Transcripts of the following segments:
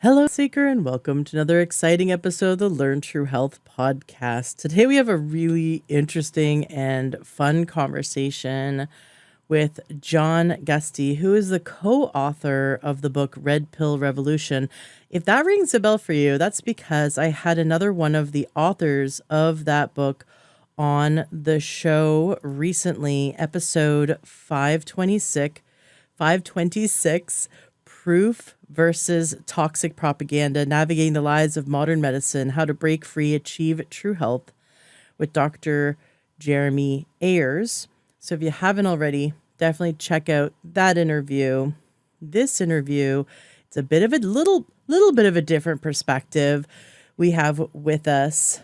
Hello, Seeker, and welcome to another exciting episode of the Learn True Health podcast. Today, we have a really interesting and fun conversation with John Gusty, who is the co-author of the book Red Pill Revolution. If that rings a bell for you, that's because I had another one of the authors of that book on the show recently, episode 526, Proof versus Toxic Propaganda, Navigating the Lies of Modern Medicine, How to Break Free, Achieve True Health, with Dr. Jeremy Ayers. So if you haven't already, definitely check out that interview. This interview, it's a bit of a little bit of a different perspective. We have with us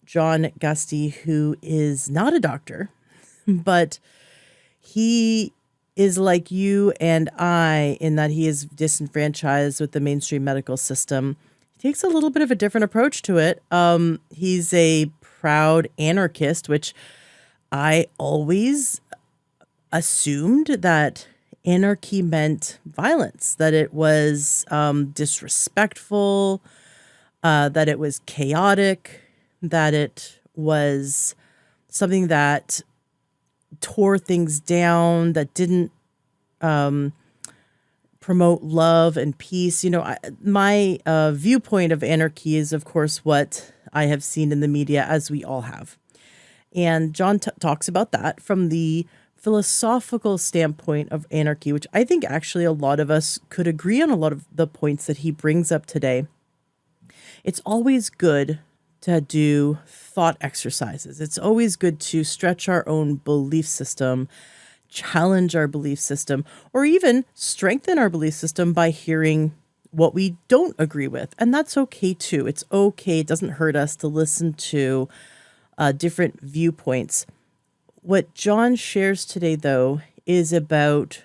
John Gusty, who is not a doctor, but he is like you and I in that he is disenfranchised with the mainstream medical system. He takes a little bit of a different approach to it. He's a proud anarchist, which I always assumed that anarchy meant violence, that it was disrespectful, that it was chaotic, that it was something that tore things down, that didn't promote love and peace. My viewpoint of anarchy is, of course, what I have seen in the media, as we all have. And John talks about that from the philosophical standpoint of anarchy, which I think actually a lot of us could agree on a lot of the points that he brings up today. It's always good to do thought exercises. It's always good to stretch our own belief system, challenge our belief system, or even strengthen our belief system by hearing what we don't agree with. And that's okay too. It's okay. It doesn't hurt us to listen to different viewpoints. What John shares today, though, is about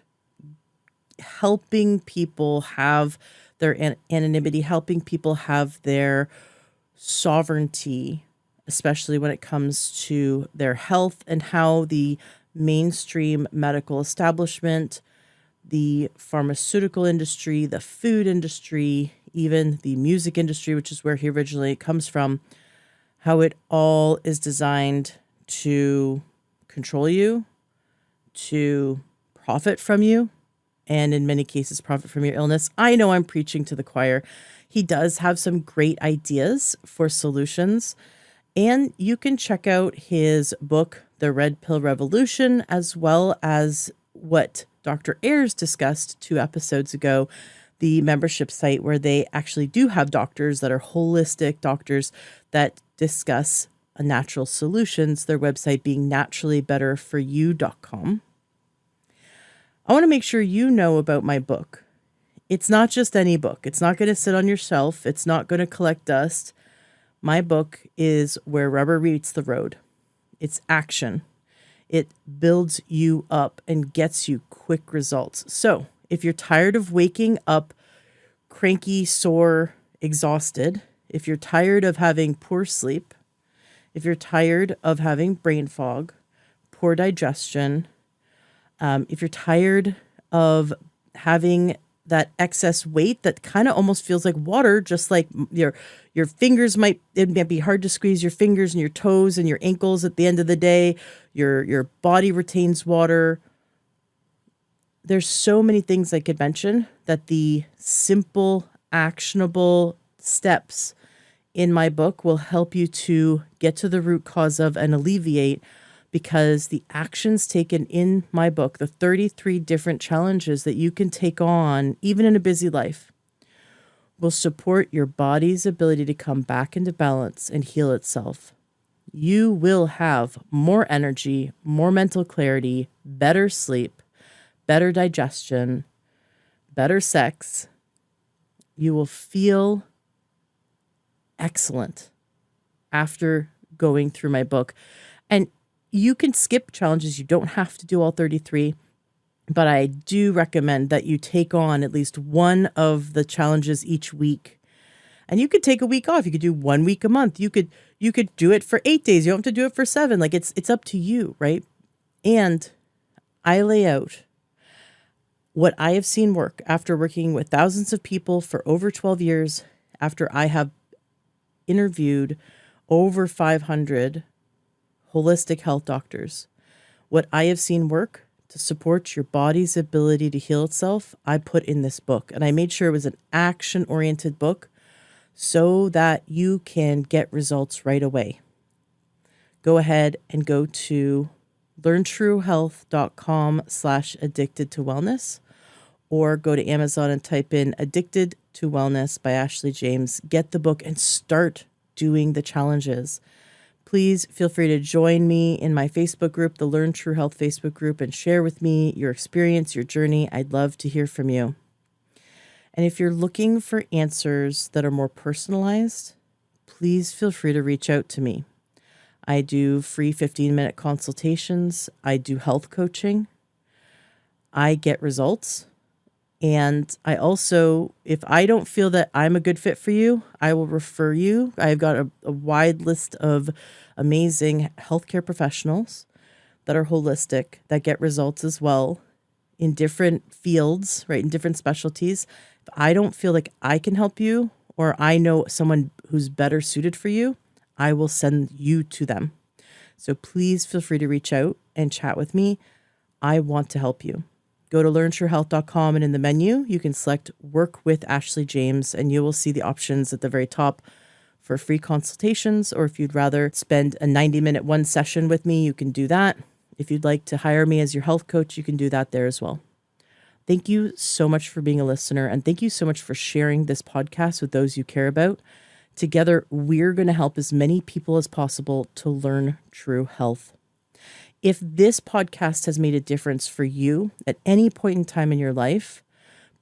helping people have their anonymity, helping people have their sovereignty, especially when it comes to their health, and how the mainstream medical establishment, the pharmaceutical industry, the food industry, even the music industry, which is where he originally comes from, how it all is designed to control you, to profit from you, and in many cases, profit from your illness. I know I'm preaching to the choir. He does have some great ideas for solutions, and you can check out his book, The Red Pill Revolution, as well as what Dr. Ayers discussed 2 episodes ago, the membership site where they actually do have doctors that are holistic doctors that discuss natural solutions, their website being naturallybetterforyou.com. I want to make sure you know about my book. It's not just any book. It's not going to sit on your shelf. It's not going to collect dust. My book is where rubber meets the road. It's action. It builds you up and gets you quick results. So if you're tired of waking up cranky, sore, exhausted, if you're tired of having poor sleep, if you're tired of having brain fog, poor digestion, if you're tired of having that excess weight that kind of almost feels like water, just like your fingers it might be hard to squeeze your fingers and your toes and your ankles at the end of the day. Your body retains water. There's so many things I could mention that the simple, actionable steps in my book will help you to get to the root cause of and alleviate, because the actions taken in my book, the 33 different challenges that you can take on, even in a busy life, will support your body's ability to come back into balance and heal itself. You will have more energy, more mental clarity, better sleep, better digestion, better sex. You will feel excellent after going through my book. And you can skip challenges. You don't have to do all 33, but I do recommend that you take on at least one of the challenges each week. And you could take a week off. You could do 1 week a month. You could do it for 8 days. You don't have to do it for 7. It's up to you, right? And I lay out What I have seen work after working with thousands of people for over 12 years, after I have interviewed over 500 holistic health doctors, what I have seen work to support your body's ability to heal itself, I put in this book. And I made sure it was an action-oriented book so that you can get results right away. Go ahead and go to learntruehealth.com/addicted to wellness, or go to Amazon and type in Addicted to Wellness by Ashley James. Get the book and start doing the challenges. Please feel free to join me in my Facebook group, the Learn True Health Facebook group, and share with me your experience, your journey. I'd love to hear from you. And if you're looking for answers that are more personalized, please feel free to reach out to me. I do free 15-minute consultations. I do health coaching. I get results. And I also, if I don't feel that I'm a good fit for you, I will refer you. I've got a wide list of amazing healthcare professionals that are holistic, that get results as well in different fields, right, in different specialties. If I don't feel like I can help you, or I know someone who's better suited for you, I will send you to them. So please feel free to reach out and chat with me. I want to help you. Go to learntruehealth.com, and in the menu, you can select Work with Ashley James, and you will see the options at the very top for free consultations. Or if you'd rather spend a 90-minute one session with me, you can do that. If you'd like to hire me as your health coach, you can do that there as well. Thank you so much for being a listener, and thank you so much for sharing this podcast with those you care about. Together, we're going to help as many people as possible to learn true health. If this podcast has made a difference for you at any point in time in your life,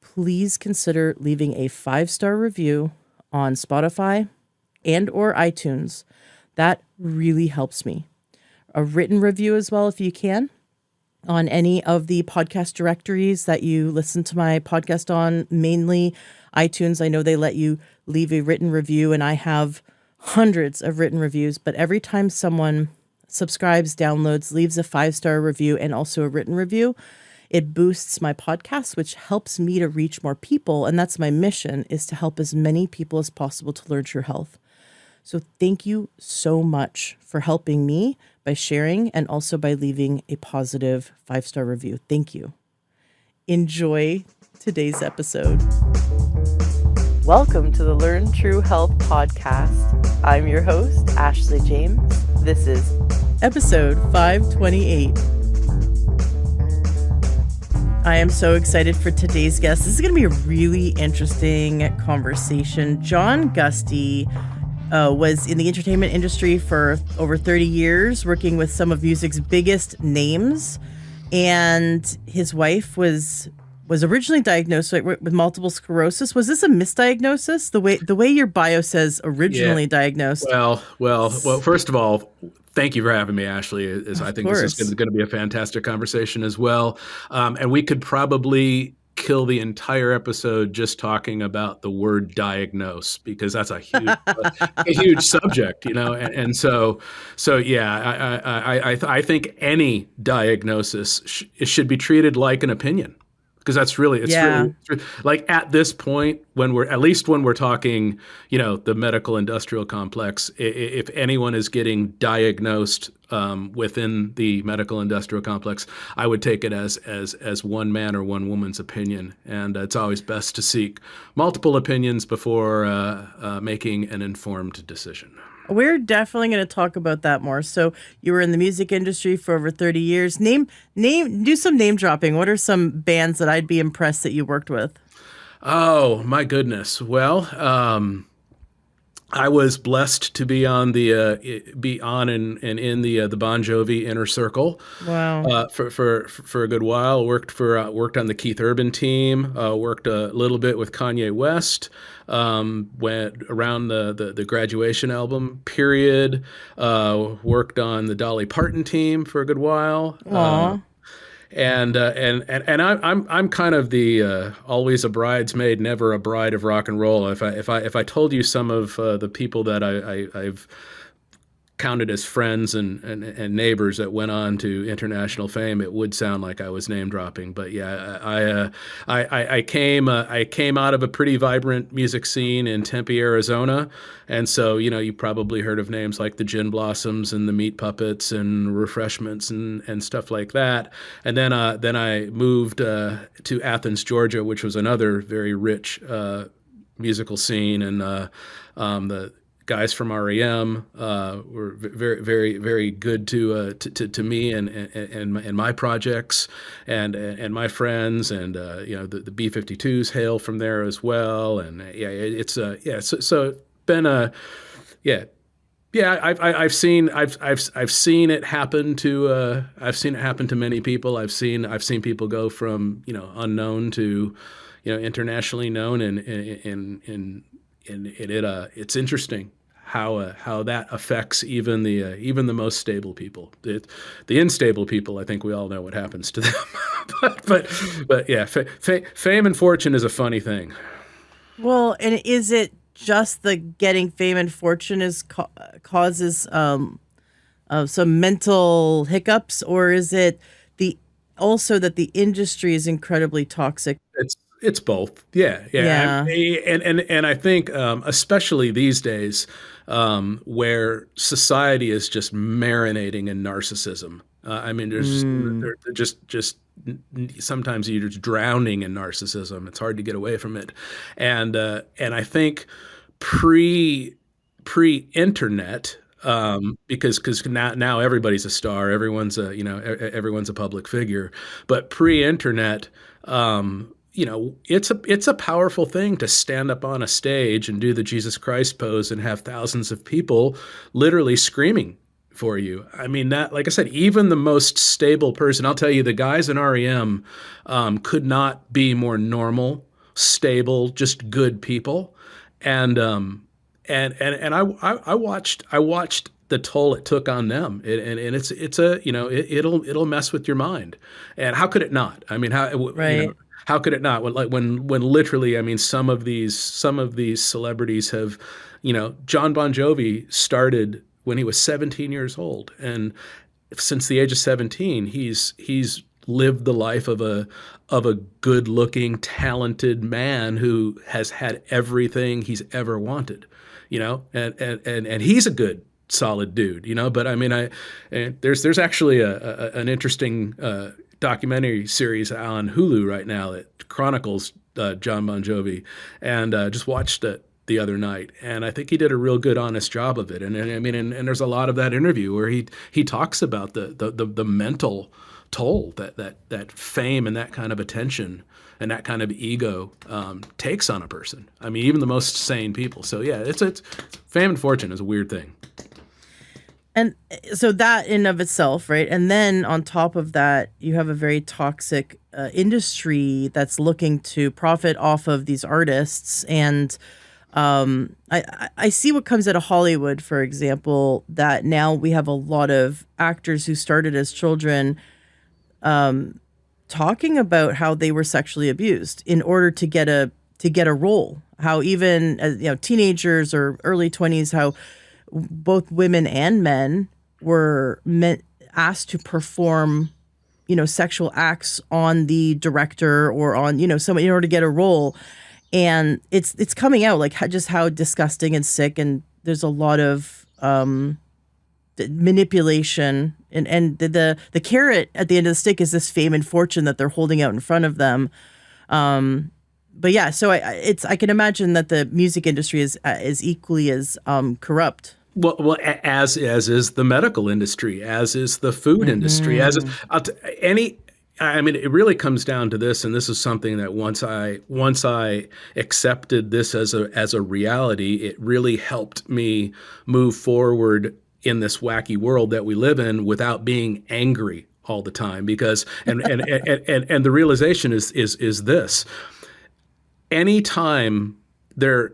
please consider leaving a 5-star review on Spotify and or iTunes. That really helps me. A written review as well, if you can, on any of the podcast directories that you listen to my podcast on, mainly iTunes. I know they let you leave a written review, and I have hundreds of written reviews, but every time someone subscribes, downloads, leaves a 5-star review and also a written review, it boosts my podcast, which helps me to reach more people. And that's my mission, is to help as many people as possible to learn true health. So thank you so much for helping me by sharing and also by leaving a positive 5-star review. Thank you. Enjoy today's episode. Welcome to the Learn True Health podcast. I'm your host, Ashley James. This is episode 528. I am so excited for today's guest. This is going to be a really interesting conversation. John Gusty was in the entertainment industry for over 30 years, working with some of music's biggest names. And his wife was originally diagnosed with multiple sclerosis. Was this a misdiagnosis? The way your bio says originally diagnosed. Well. First of all, thank you for having me, Ashley. I think course. This is going to be a fantastic conversation as well. And we could probably kill the entire episode just talking about the word diagnose, because that's a huge subject, you know. And so yeah, I think any diagnosis should be treated like an opinion. Because that's really, really like at this point, when we're talking, you know, the medical industrial complex, if anyone is getting diagnosed within the medical industrial complex, I would take it as one man or one woman's opinion. And it's always best to seek multiple opinions before making an informed decision. We're definitely going to talk about that more. So you were in the music industry for over 30 years. Do some name dropping. What are some bands that I'd be impressed that you worked with? Oh, my goodness. Well, I was blessed to be on and in the Bon Jovi inner circle. Wow. For a good while. Worked on the Keith Urban team. Worked a little bit with Kanye West. Went around the graduation album period. Worked on the Dolly Parton team for a good while. And I'm kind of the always a bridesmaid, never a bride of rock and roll. If I told you some of the people that I've counted as friends and neighbors that went on to international fame, it would sound like I was name dropping. But yeah, I came out of a pretty vibrant music scene in Tempe, Arizona, and so you probably heard of names like the Gin Blossoms and the Meat Puppets and Refreshments and stuff like that. And then I moved to Athens, Georgia, which was another very rich musical scene, and the guys from REM were very, very, very good to me and my projects and my friends, and the B-52s hail from there as well, and yeah, it's so been a yeah. Yeah, I've seen it happen to many people. I've seen people go from unknown to internationally known, and it's interesting how that affects even the most stable people. The unstable people, I think we all know what happens to them. but yeah, fame and fortune is a funny thing. Well, and is it just the getting fame and fortune causes some mental hiccups, or is it the also that the industry is incredibly toxic? It's both. Yeah, yeah, Yeah. and I think especially these days, where society is just marinating in narcissism. I mean, Mm, they're just sometimes you're just drowning in narcissism. It's hard to get away from it, and I think pre pre-internet, because now everybody's a star, everyone's a everyone's a public figure, but pre-internet, it's a powerful thing to stand up on a stage and do the Jesus Christ pose and have thousands of people literally screaming for you. I mean, that, like I said, even the most stable person, I'll tell you, the guys in REM could not be more normal, stable, just good people. And I watched the toll it took on them, and it's a it'll mess with your mind. And how could it not? I mean, right. how could it not? When literally, I mean, some of these celebrities have, John Bon Jovi started when he was 17 years old, and since the age of 17, he's lived the life of a good-looking, talented man who has had everything he's ever wanted, and he's a good, solid dude, But I mean, and there's actually an interesting documentary series on Hulu right now that chronicles John Bon Jovi, and just watched it the other night, and I think he did a real good, honest job of it. And I mean, and there's a lot of that interview where he talks about the mental toll that fame and that kind of attention and that kind of ego takes on a person. I mean, even the most sane people. So yeah, it's fame and fortune is a weird thing. And so that in of itself, right? And then on top of that, you have a very toxic industry that's looking to profit off of these artists. And I see what comes out of Hollywood, for example, that now we have a lot of actors who started as children talking about how they were sexually abused in order to get a role. How even as teenagers or early 20s, how both women and men were asked to perform sexual acts on the director or on someone in order to get a role. And it's coming out like just how disgusting and sick, and there's a lot of manipulation, and the carrot at the end of the stick is this fame and fortune that they're holding out in front of them. But yeah, so I can imagine that the music industry is equally as corrupt. Well, as is the medical industry, as is the food industry, as is, Hmm. any. I mean, it really comes down to this, and this is something that once I accepted this as a reality, it really helped me move forward in this wacky world that we live in without being angry all the time. Because and the realization is this: anytime there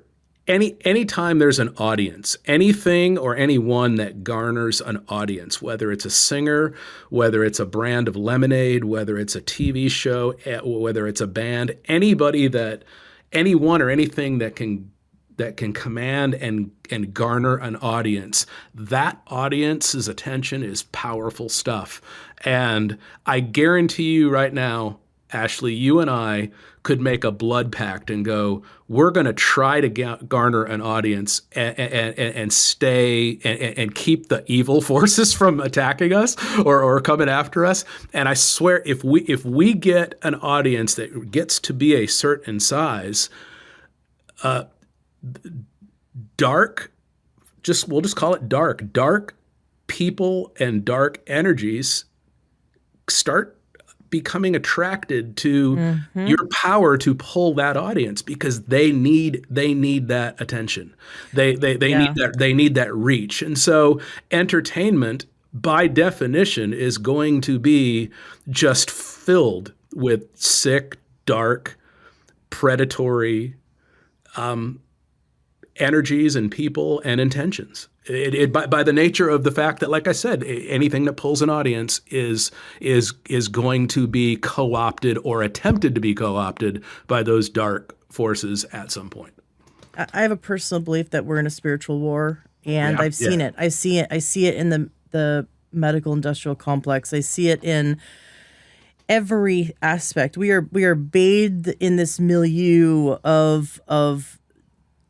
anytime there's an audience, anything or anyone that garners an audience, whether it's a singer, whether it's a brand of lemonade, whether it's a TV show, whether it's a band, anyone or anything that can command and garner an audience, that audience's attention is powerful stuff. And I guarantee you right now, Ashley, you and I could make a blood pact and go, we're going to try to garner an audience and stay and keep the evil forces from attacking us or coming after us. And I swear, if we get an audience that gets to be a certain size, dark, we'll just call it dark people and dark energies start becoming attracted to your power to pull that audience, because they need that attention. They need that reach. And so entertainment by definition is going to be just filled with sick, dark, predatory energies and people and intentions. By the nature of the fact that, like I said, anything that pulls an audience is going to be co-opted or attempted to be co-opted by those dark forces at some point. I have a personal belief that we're in a spiritual war, and I've seen it. I see it in the medical industrial complex. I see it in every aspect. We are bathed in this milieu of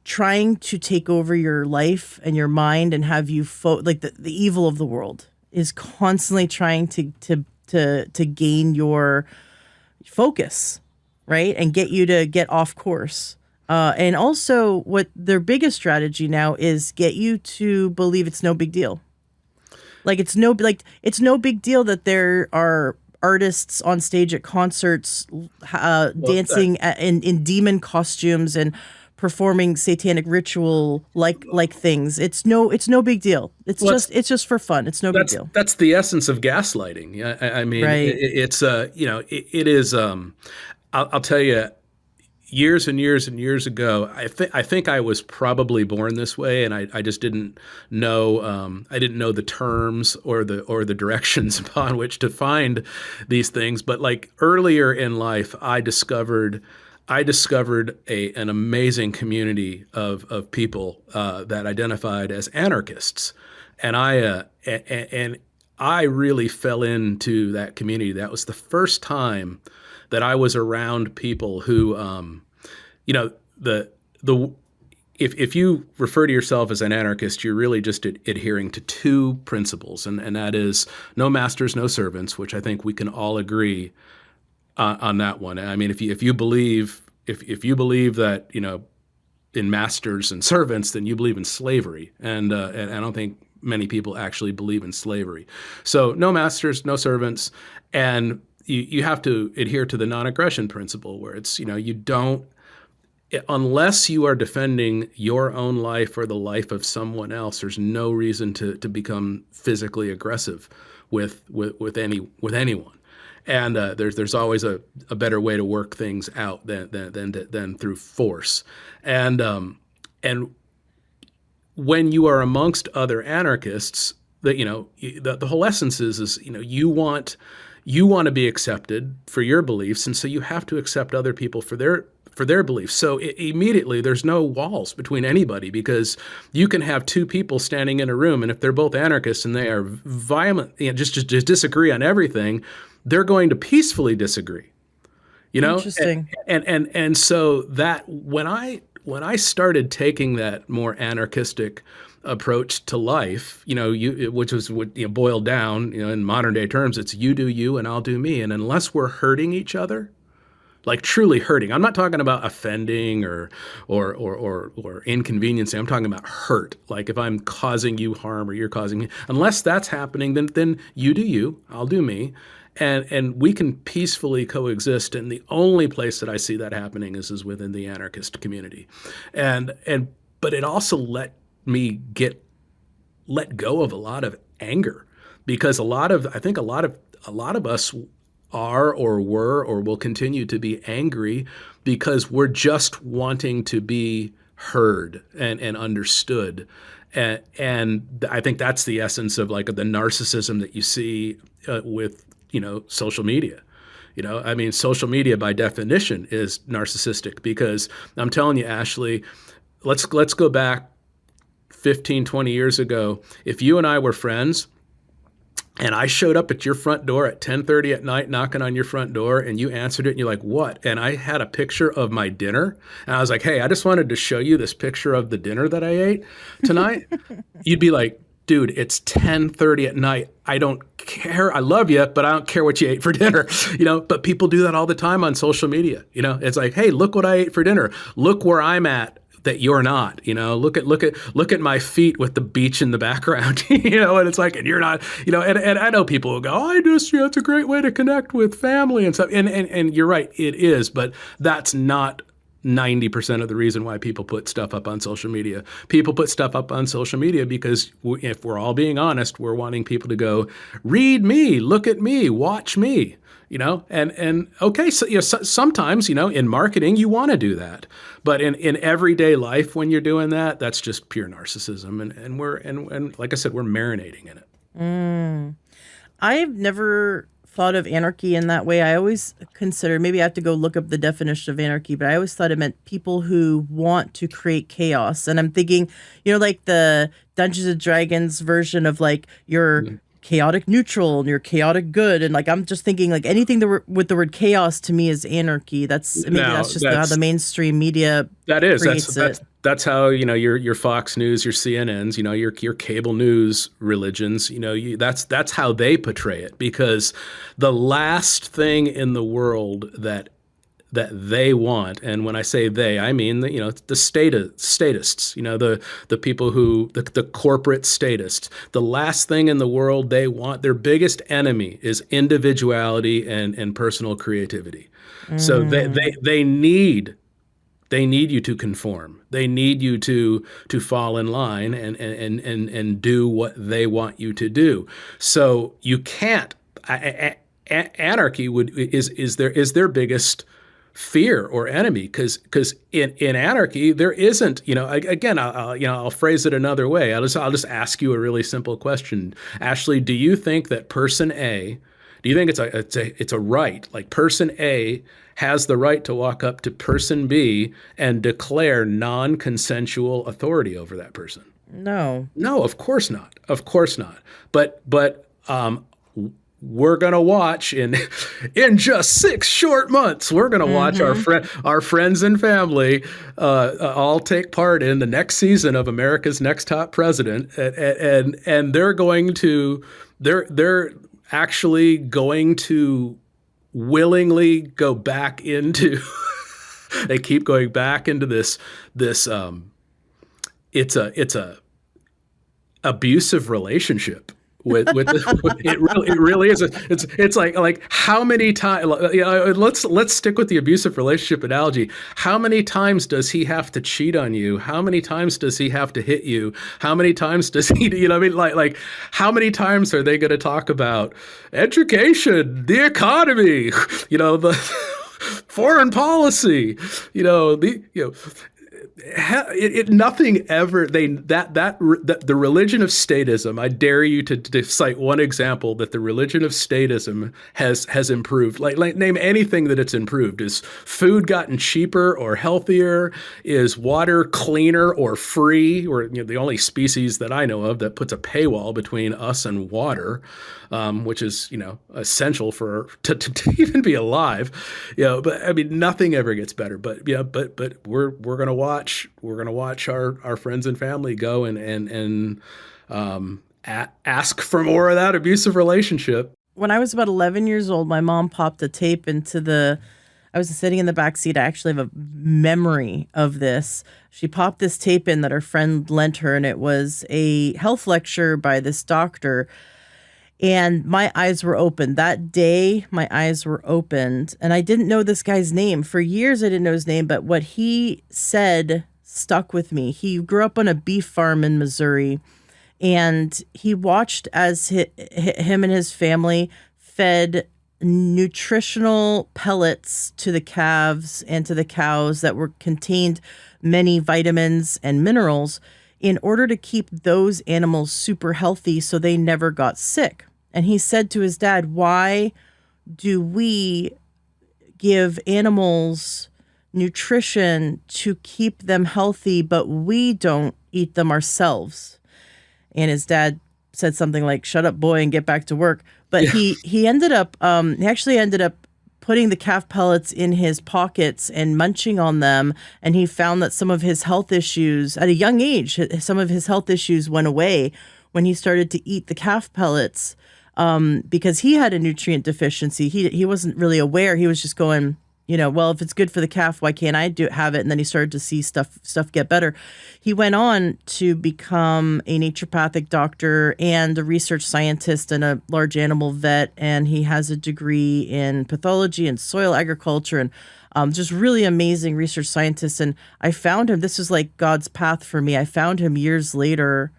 trying to take over your life and your mind and have you like the evil of the world is constantly trying to gain your focus, right? And get you to get off course. And also what their biggest strategy now is get you to believe it's no big deal. It's no big deal that there are artists on stage at concerts dancing in demon costumes and performing satanic ritual like things. It's no big deal. It's just for fun. It's no big deal. That's the essence of gaslighting. I mean, right. It is. I'll tell you, years and years and years ago, I think I was probably born this way, and I just didn't know. I didn't know the terms or the directions upon which to find these things. But like earlier in life, I discovered an amazing community of people that identified as anarchists, and I really fell into that community. That was the first time that I was around people who, if you refer to yourself as an anarchist, you're really just adhering to two principles, and that is no masters, no servants, which I think we can all agree on that one. I mean, if you believe that, in masters and servants, then you believe in slavery, and I don't think many people actually believe in slavery. So no masters, no servants, and you have to adhere to the non-aggression principle, where it's, you don't, unless you are defending your own life or the life of someone else, there's no reason to become physically aggressive with anyone. And there's always a better way to work things out than through force. And when you are amongst other anarchists, the whole essence is you want to be accepted for your beliefs, and so you have to accept other people for their beliefs. So immediately there's no walls between anybody, because you can have two people standing in a room, and if they're both anarchists and they are violent, just disagree on everything, they're going to peacefully disagree. Interesting. And so that when I started taking that more anarchistic approach to life, which was what boiled down, in modern day terms, it's you do you and I'll do me. And unless we're hurting each other, like truly hurting, I'm not talking about offending or inconveniencing. I'm talking about hurt. Like if I'm causing you harm or you're causing me, unless that's happening, then you do you, I'll do me. And we can peacefully coexist. And the only place that I see that happening is within the anarchist community. But it also let me let go of a lot of anger, because I think a lot of us are or were or will continue to be angry because we're just wanting to be heard and understood. And I think that's the essence of like the narcissism that you see with social media. I mean, social media by definition is narcissistic, because I'm telling you, Ashley, let's go back 15, 20 years ago. If you and I were friends and I showed up at your front door at 10:30 at night, knocking on your front door, and you answered it, and you're like, what? And I had a picture of my dinner, and I was like, hey, I just wanted to show you this picture of the dinner that I ate tonight. You'd be like, dude, it's 10:30 at night. I don't care. I love you, but I don't care what you ate for dinner. But people do that all the time on social media. It's like, hey, look what I ate for dinner. Look where I'm at that you're not. Look at my feet with the beach in the background. And it's like, and you're not. And I know people will go, oh, it's a great way to connect with family and stuff. And you're right, it is, but that's not 90% of the reason why people put stuff up on social media. People put stuff up on social media because if we're all being honest, we're wanting people to go, read me, look at me, watch me, and okay. So, sometimes, in marketing, you want to do that, but in everyday life, when you're doing that, that's just pure narcissism. And like I said, we're marinating in it. I've never thought of anarchy in that way. I always consider, maybe I have to go look up the definition of anarchy, but I always thought it meant people who want to create chaos. And I'm thinking, like the Dungeons and Dragons version of like your chaotic neutral and your chaotic good. And like, I'm just thinking like anything with the word chaos to me is anarchy. That's just how the mainstream media creates it. That's how, your Fox News, your CNNs, your cable news religions, that's how they portray it, because the last thing in the world that they want, and when I say they, I mean the statists, the people who the corporate statists. The last thing in the world they want, their biggest enemy, is individuality and personal creativity. So they need you to conform. They need you to fall in line and do what they want you to do. So you can't. Anarchy is their biggest fear or enemy, because in anarchy there isn't. Again, I'll phrase it another way. I'll just ask you a really simple question, Ashley. Do you think that person A? Do you think it's a right? Like person A has the right to walk up to person B and declare non-consensual authority over that person? No. No, of course not. Of course not. But we're gonna watch in just 6 short months. We're gonna watch our friends and family all take part in the next season of America's Next Top President, and they're actually going to willingly go back into they keep going back into this it's a abusive relationship with it really is. It's like how many times, let's stick with the abusive relationship analogy. How many times does he have to cheat on you? How many times does he have to hit you? How many times does he, like how many times are they going to talk about education, the economy, the foreign policy, nothing ever. The religion of statism. I dare you to cite one example that the religion of statism has improved. Like name anything that it's improved. Is food gotten cheaper or healthier? Is water cleaner or free? Or the only species that I know of that puts a paywall between us and water, which is essential to even be alive. But I mean, nothing ever gets better. But we're gonna watch. We're gonna watch our friends and family go and ask for more of that abusive relationship. When I was about 11 years old, my mom popped a tape into I was sitting in the back seat. I actually have a memory of this. She popped this tape in that her friend lent her, and it was a health lecture by this doctor. And my eyes were opened. That day, my eyes were opened. And I didn't know this guy's name. For years, I didn't know his name. But what he said stuck with me. He grew up on a beef farm in Missouri. And he watched as him and his family fed nutritional pellets to the calves and to the cows that contained many vitamins and minerals in order to keep those animals super healthy so they never got sick. And he said to his dad, why do we give animals nutrition to keep them healthy, but we don't eat them ourselves. And his dad said something like, "Shut up, boy, and get back to work." But Yeah. he ended up he actually ended up putting the calf pellets in his pockets and munching on them, and he found that some of his health issues at a young age, some of his health issues went away when he started to eat the calf pellets, because he had a nutrient deficiency. He wasn't really aware. He was just going, well, if it's good for the calf, why can't I have it? And then he started to see stuff get better. He went on to become a naturopathic doctor and a research scientist and a large animal vet, and he has a degree in pathology and soil agriculture, and just really amazing research scientist. And I found him. This was like God's path for me. I found him years later,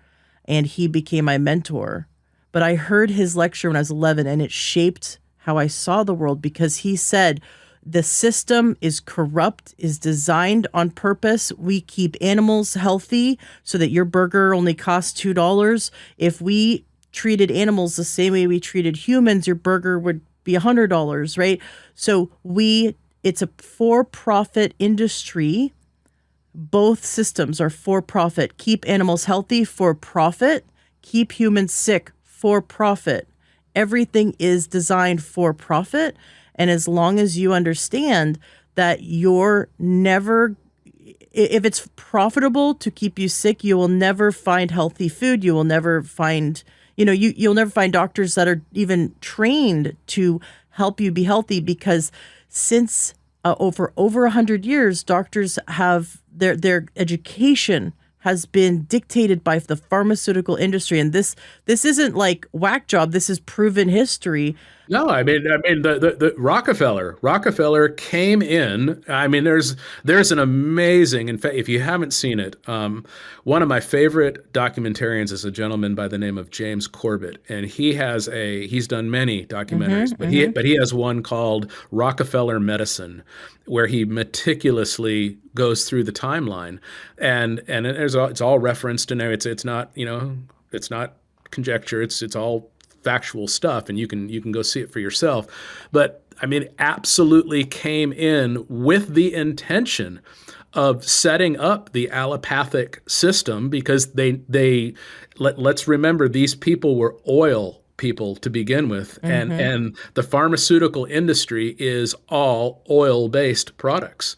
and he became my mentor. But I heard his lecture when I was 11, and it shaped how I saw the world, because he said, the system is corrupt, is designed on purpose. We keep animals healthy so that your burger only costs $2. If we treated animals the same way we treated humans, your burger would be $100, right? So it's a for-profit industry. Both systems are for-profit. Keep animals healthy, for profit. Keep humans sick, for profit. Everything is designed for profit. And as long as you understand that you're never, if it's profitable to keep you sick, you will never find healthy food. You will never find, you'll never find doctors that are even trained to help you be healthy, because since over 100 years, doctors have their education has been dictated by the pharmaceutical industry. And this isn't like whack job. This is proven history. No, I mean, the Rockefeller came in. I mean, there's an amazing. In fact, if you haven't seen it, one of my favorite documentarians is a gentleman by the name of James Corbett, and he's done many documentaries, but he has one called Rockefeller Medicine, where he meticulously goes through the timeline, and it's all referenced in there. It's not it's not conjecture. It's all factual stuff, and you can go see it for yourself. But I mean, absolutely came in with the intention of setting up the allopathic system, because let's remember, these people were oil people to begin with, and the pharmaceutical industry is all oil-based products.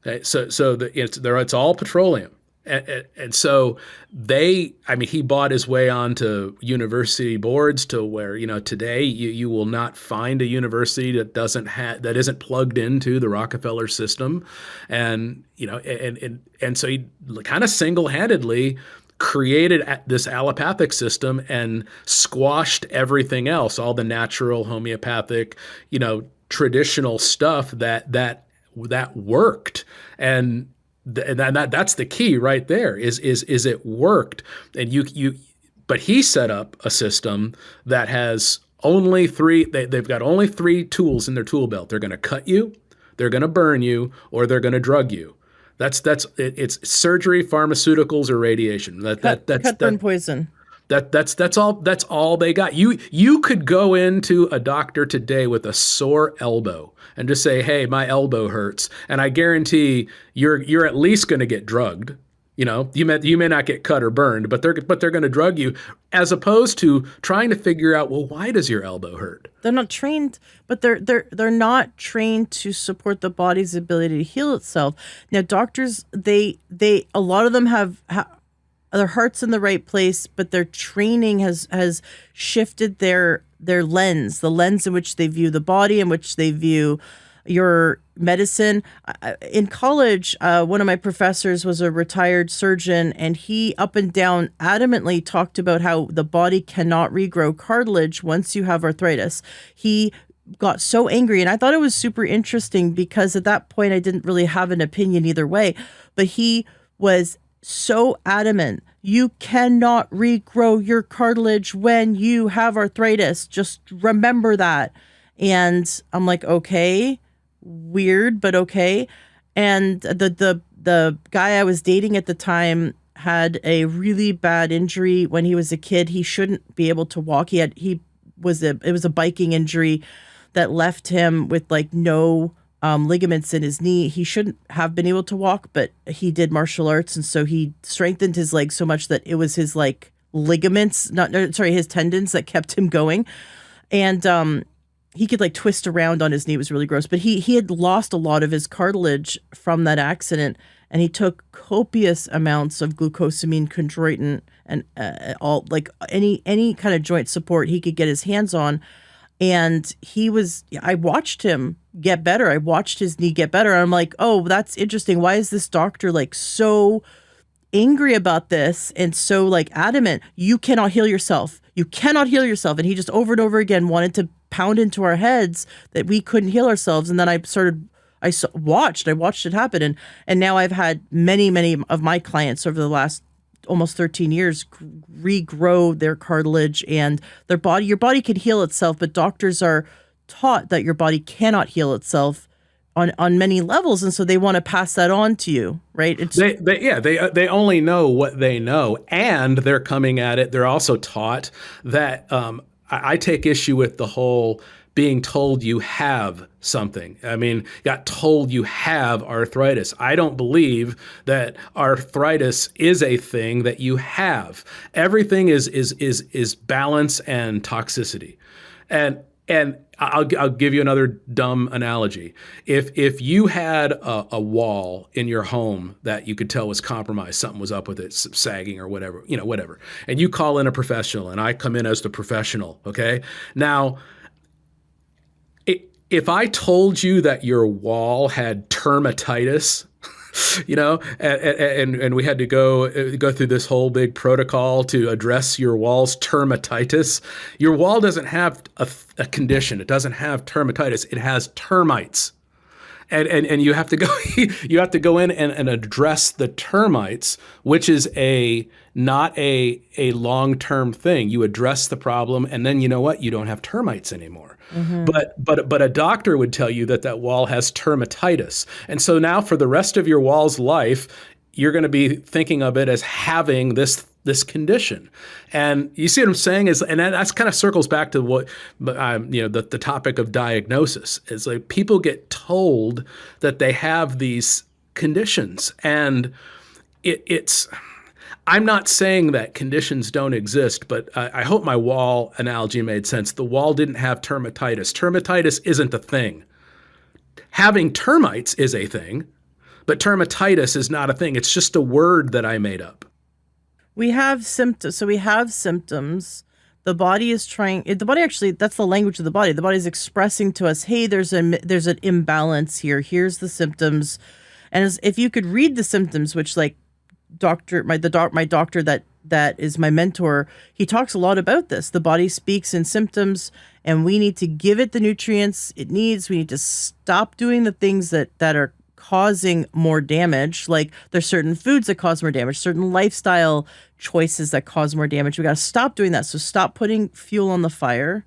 Okay, so it's all petroleum. And so he bought his way onto university boards to where, today you will not find a university that isn't plugged into the Rockefeller system. And, and so he kind of single-handedly created this allopathic system and squashed everything else, all the natural, homeopathic, traditional stuff that worked. And that's the key right there, is it worked. And but he set up a system that has only they've got only three tools in their tool belt. They're going to cut you, they're going to burn you, or they're going to drug you. It's surgery, pharmaceuticals, or radiation. Cut, burn, poison. That's all they got. You could go into a doctor today with a sore elbow and just say, "Hey, my elbow hurts," and I guarantee you're at least going to get drugged. You may not get cut or burned, but they're going to drug you, as opposed to trying to figure out, well, why does your elbow hurt? They're not trained, but they're not trained to support the body's ability to heal itself. Now, doctors, a lot of them have their heart's in the right place, but their training has shifted their lens, the lens in which they view the body, in which they view your medicine. In college, one of my professors was a retired surgeon, and he up and down adamantly talked about how the body cannot regrow cartilage once you have arthritis. He got so angry, and I thought it was super interesting, because at that point I didn't really have an opinion either way, but he was so adamant. You cannot regrow your cartilage when you have arthritis. Just remember that. And I'm like, okay, weird, but okay. And the guy I was dating at the time had a really bad injury when he was a kid. He shouldn't be able to walk. It was a biking injury that left him with like no ligaments in his knee. He shouldn't have been able to walk, but he did martial arts, and so he strengthened his leg so much that it was his like ligaments, not no, sorry, his tendons that kept him going. And he could like twist around on his knee. It was really gross. But he had lost a lot of his cartilage from that accident, and he took copious amounts of glucosamine, chondroitin, and all like any kind of joint support he could get his hands on. And I watched him get better. I watched his knee get better. I'm like, oh, that's interesting. Why is this doctor like so angry about this and so like adamant? You cannot heal yourself. You cannot heal yourself. And he just over and over again wanted to pound into our heads that we couldn't heal ourselves. And then I watched it happen. And now I've had many of my clients over the last almost 13 years regrow their cartilage and their body. Your body can heal itself, but doctors are taught that your body cannot heal itself on many levels, and so they want to pass that on to you, right? They only know what they know, and they're coming at it. They're also taught that I take issue with the whole being told you have something. I mean, got told you have arthritis. I don't believe that arthritis is a thing that you have. Everything is balance and toxicity. And I'll give you another dumb analogy. If you had a wall in your home that you could tell was compromised, something was up with it, sagging or whatever, whatever, and you call in a professional and I come in as the professional, okay? Now, if I told you that your wall had termititis, and we had to go through this whole big protocol to address your wall's termititis. Your wall doesn't have a condition. It doesn't have termititis. It has termites. And you have to go in and address the termites, which is not a long-term thing. You address the problem, and then you know what? You don't have termites anymore. Mm-hmm. But a doctor would tell you that wall has termititis. And so now for the rest of your wall's life, you're going to be thinking of it as having this condition. And you see what I'm saying and that's kind of circles back to what, the topic of diagnosis is like people get told that they have these conditions, and it's. I'm not saying that conditions don't exist, but I hope my wall analogy made sense. The wall didn't have termititis. Termititis isn't a thing. Having termites is a thing, but termititis is not a thing. It's just a word that I made up. We have symptoms. So we have symptoms. The body is actually, that's the language of the body. The body is expressing to us, hey, there's an imbalance here. Here's the symptoms. And if you could read the symptoms, which like, my doctor that is my mentor, he talks a lot about this. The body speaks in symptoms, and we need to give it the nutrients it needs. We need to stop doing the things that are causing more damage. Like there's certain foods that cause more damage, certain lifestyle choices that cause more damage. We got to stop doing that. So stop putting fuel on the fire,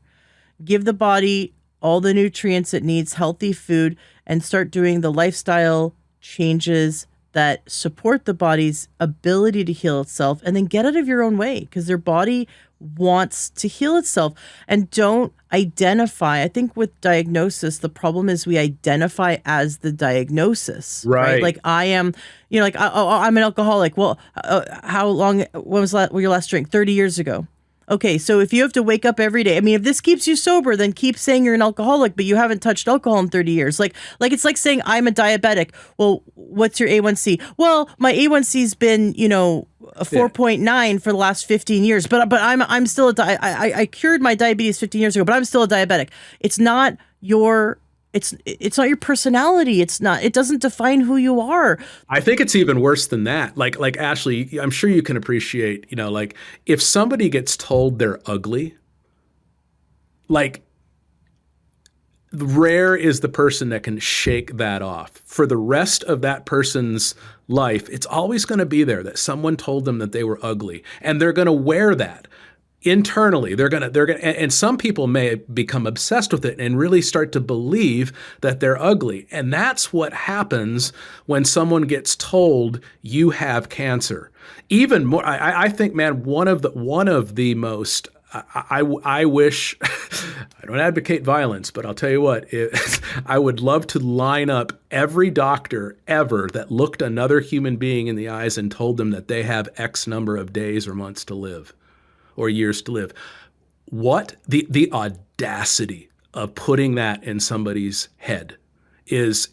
give the body all the nutrients it needs, healthy food, and start doing the lifestyle changes that support the body's ability to heal itself, and then get out of your own way because their body wants to heal itself. And don't identify. I think with diagnosis, the problem is we identify as the diagnosis, right? Like I am, I'm an alcoholic. Well, when was your last drink? 30 years ago. Okay, so if you have to wake up every day, I mean, if this keeps you sober, then keep saying you're an alcoholic, but you haven't touched alcohol in 30 years. Like it's like saying I'm a diabetic. Well, what's your A1C? Well, my A1C's been, a 4.9 for the last 15 years, but I'm still I cured my diabetes 15 years ago, but I'm still a diabetic. It's not your not your personality. It doesn't define who you are. I think it's even worse than that. Like Ashley, I'm sure you can appreciate, like if somebody gets told they're ugly, like rare is the person that can shake that off. For the rest of that person's life, it's always going to be there that someone told them that they were ugly, and they're going to wear that. Internally, they're gonna, and some people may become obsessed with it and really start to believe that they're ugly. And that's what happens when someone gets told you have cancer. Even more, I think, man, one of the most I wish I don't advocate violence, but I'll tell you what, I would love to line up every doctor ever that looked another human being in the eyes and told them that they have X number of days or months to live or years to live. What the audacity of putting that in somebody's head is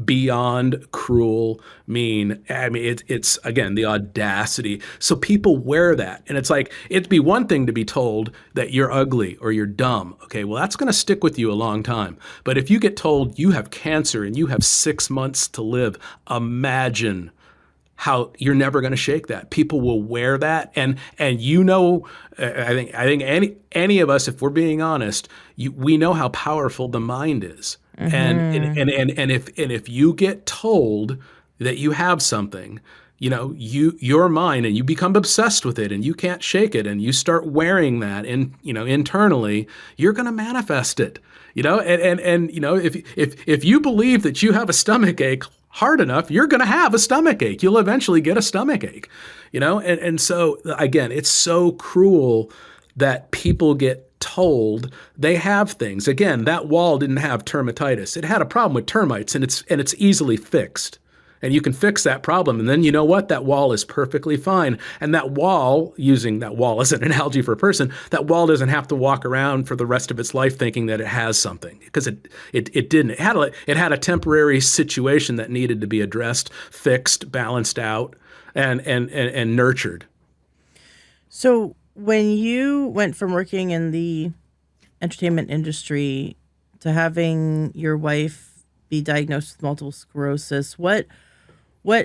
beyond cruel, mean. I mean, it's again the audacity. So people wear that, and it's like it'd be one thing to be told that you're ugly or you're dumb. Okay, well that's going to stick with you a long time. But if you get told you have cancer and you have 6 months to live, imagine how you're never going to shake that. People will wear that, and I think any of us, if we're being honest, we know how powerful the mind is, and if you get told that you have something, your mind, and you become obsessed with it, and you can't shake it, and you start wearing that internally, you're going to manifest it. If you believe that you have a stomach ache hard enough, you're going to have a stomach ache. You'll eventually get a stomach ache, and so again, it's so cruel that people get told they have things. Again, that wall didn't have termititis. It had a problem with termites, and it's easily fixed. And you can fix that problem. And then you know what? That wall is perfectly fine. And that wall, using that wall as an analogy for a person, that wall doesn't have to walk around for the rest of its life thinking that it has something, because it didn't. It had a temporary situation that needed to be addressed, fixed, balanced out, and nurtured. So when you went from working in the entertainment industry to having your wife be diagnosed with multiple sclerosis, what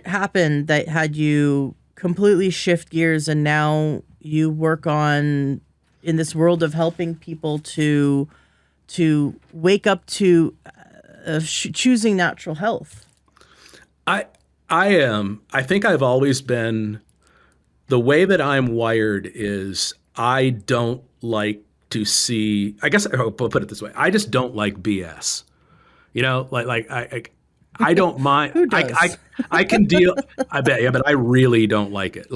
happened that had you completely shift gears and now you work on in this world of helping people to wake up to choosing natural health? I think I've always been, the way that I'm wired is I don't like to see, I guess I'll put it this way, I just don't like BS. I don't mind. Who does? I can deal. I bet, yeah, but I really don't like it.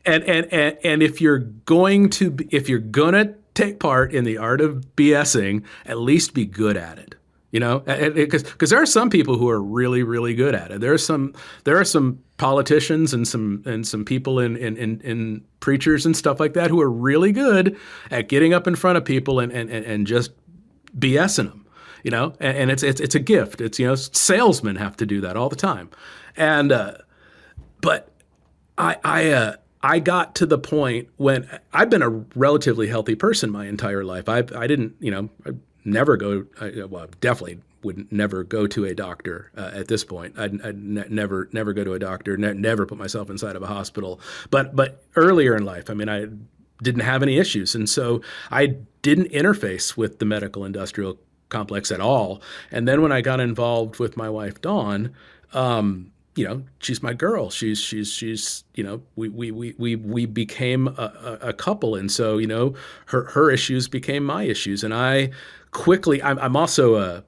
And if you're gonna take part in the art of BSing, at least be good at it. Because there are some people who are really, really good at it. There are some politicians and some people in preachers and stuff like that who are really good at getting up in front of people and just BSing them. And it's a gift. Salesmen have to do that all the time. And but I got to the point when I've been a relatively healthy person my entire life. I didn't, I never go. Well, definitely would never go to a doctor at this point. I'd never go to a doctor. Never put myself inside of a hospital. But earlier in life, I didn't have any issues, and so I didn't interface with the medical industrial complex at all. And then when I got involved with my wife Dawn, she's my girl. She's we became a couple, and so her issues became my issues, and I quickly I'm also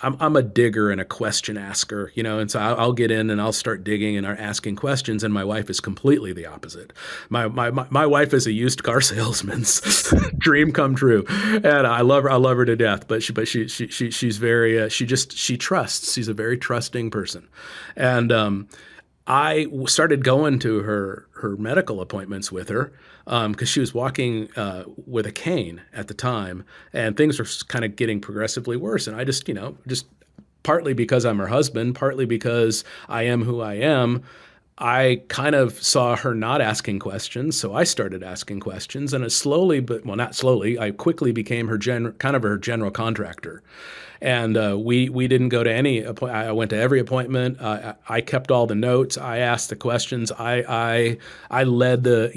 I'm a digger and a question asker, and so I'll get in and I'll start digging and asking questions, and my wife is completely the opposite. My wife is a used car salesman's dream come true, and I love her to death. But she's very she trusts. She's a very trusting person, and I started going to her medical appointments with her because she was walking with a cane at the time, and things were kind of getting progressively worse. And I just partly because I'm her husband, partly because I am who I am, I kind of saw her not asking questions, so I started asking questions, and not slowly, I quickly became her general contractor. And we didn't go to any appointment. I went to every appointment. I kept all the notes. I asked the questions. I led the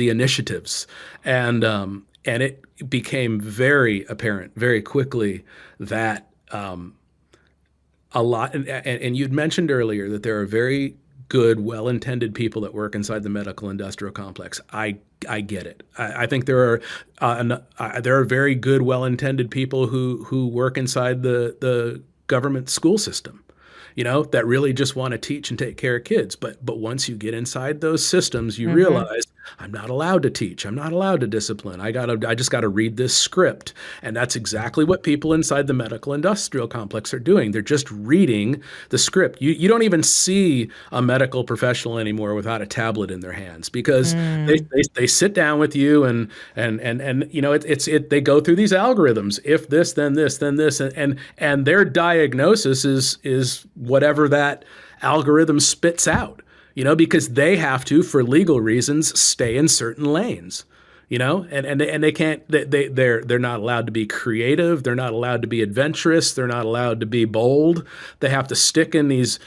initiatives, and it became very apparent very quickly that a lot. And you'd mentioned earlier that there are very good, well-intended people that work inside the medical industrial complex. I get it. I think there are very good, well-intended people who work inside the government school system, that really just want to teach and take care of kids. But once you get inside those systems, you Mm-hmm. realize I'm not allowed to teach. I'm not allowed to discipline. I just got to read this script. And that's exactly what people inside the medical industrial complex are doing. They're just reading the script. You don't even see a medical professional anymore without a tablet in their hands, because they sit down with you and they go through these algorithms. If this, then this, then this, and their diagnosis is whatever that algorithm spits out, because they have to, for legal reasons, stay in certain lanes. And they can't, they're not allowed to be creative. They're not allowed to be adventurous. They're not allowed to be bold. They have to stick in these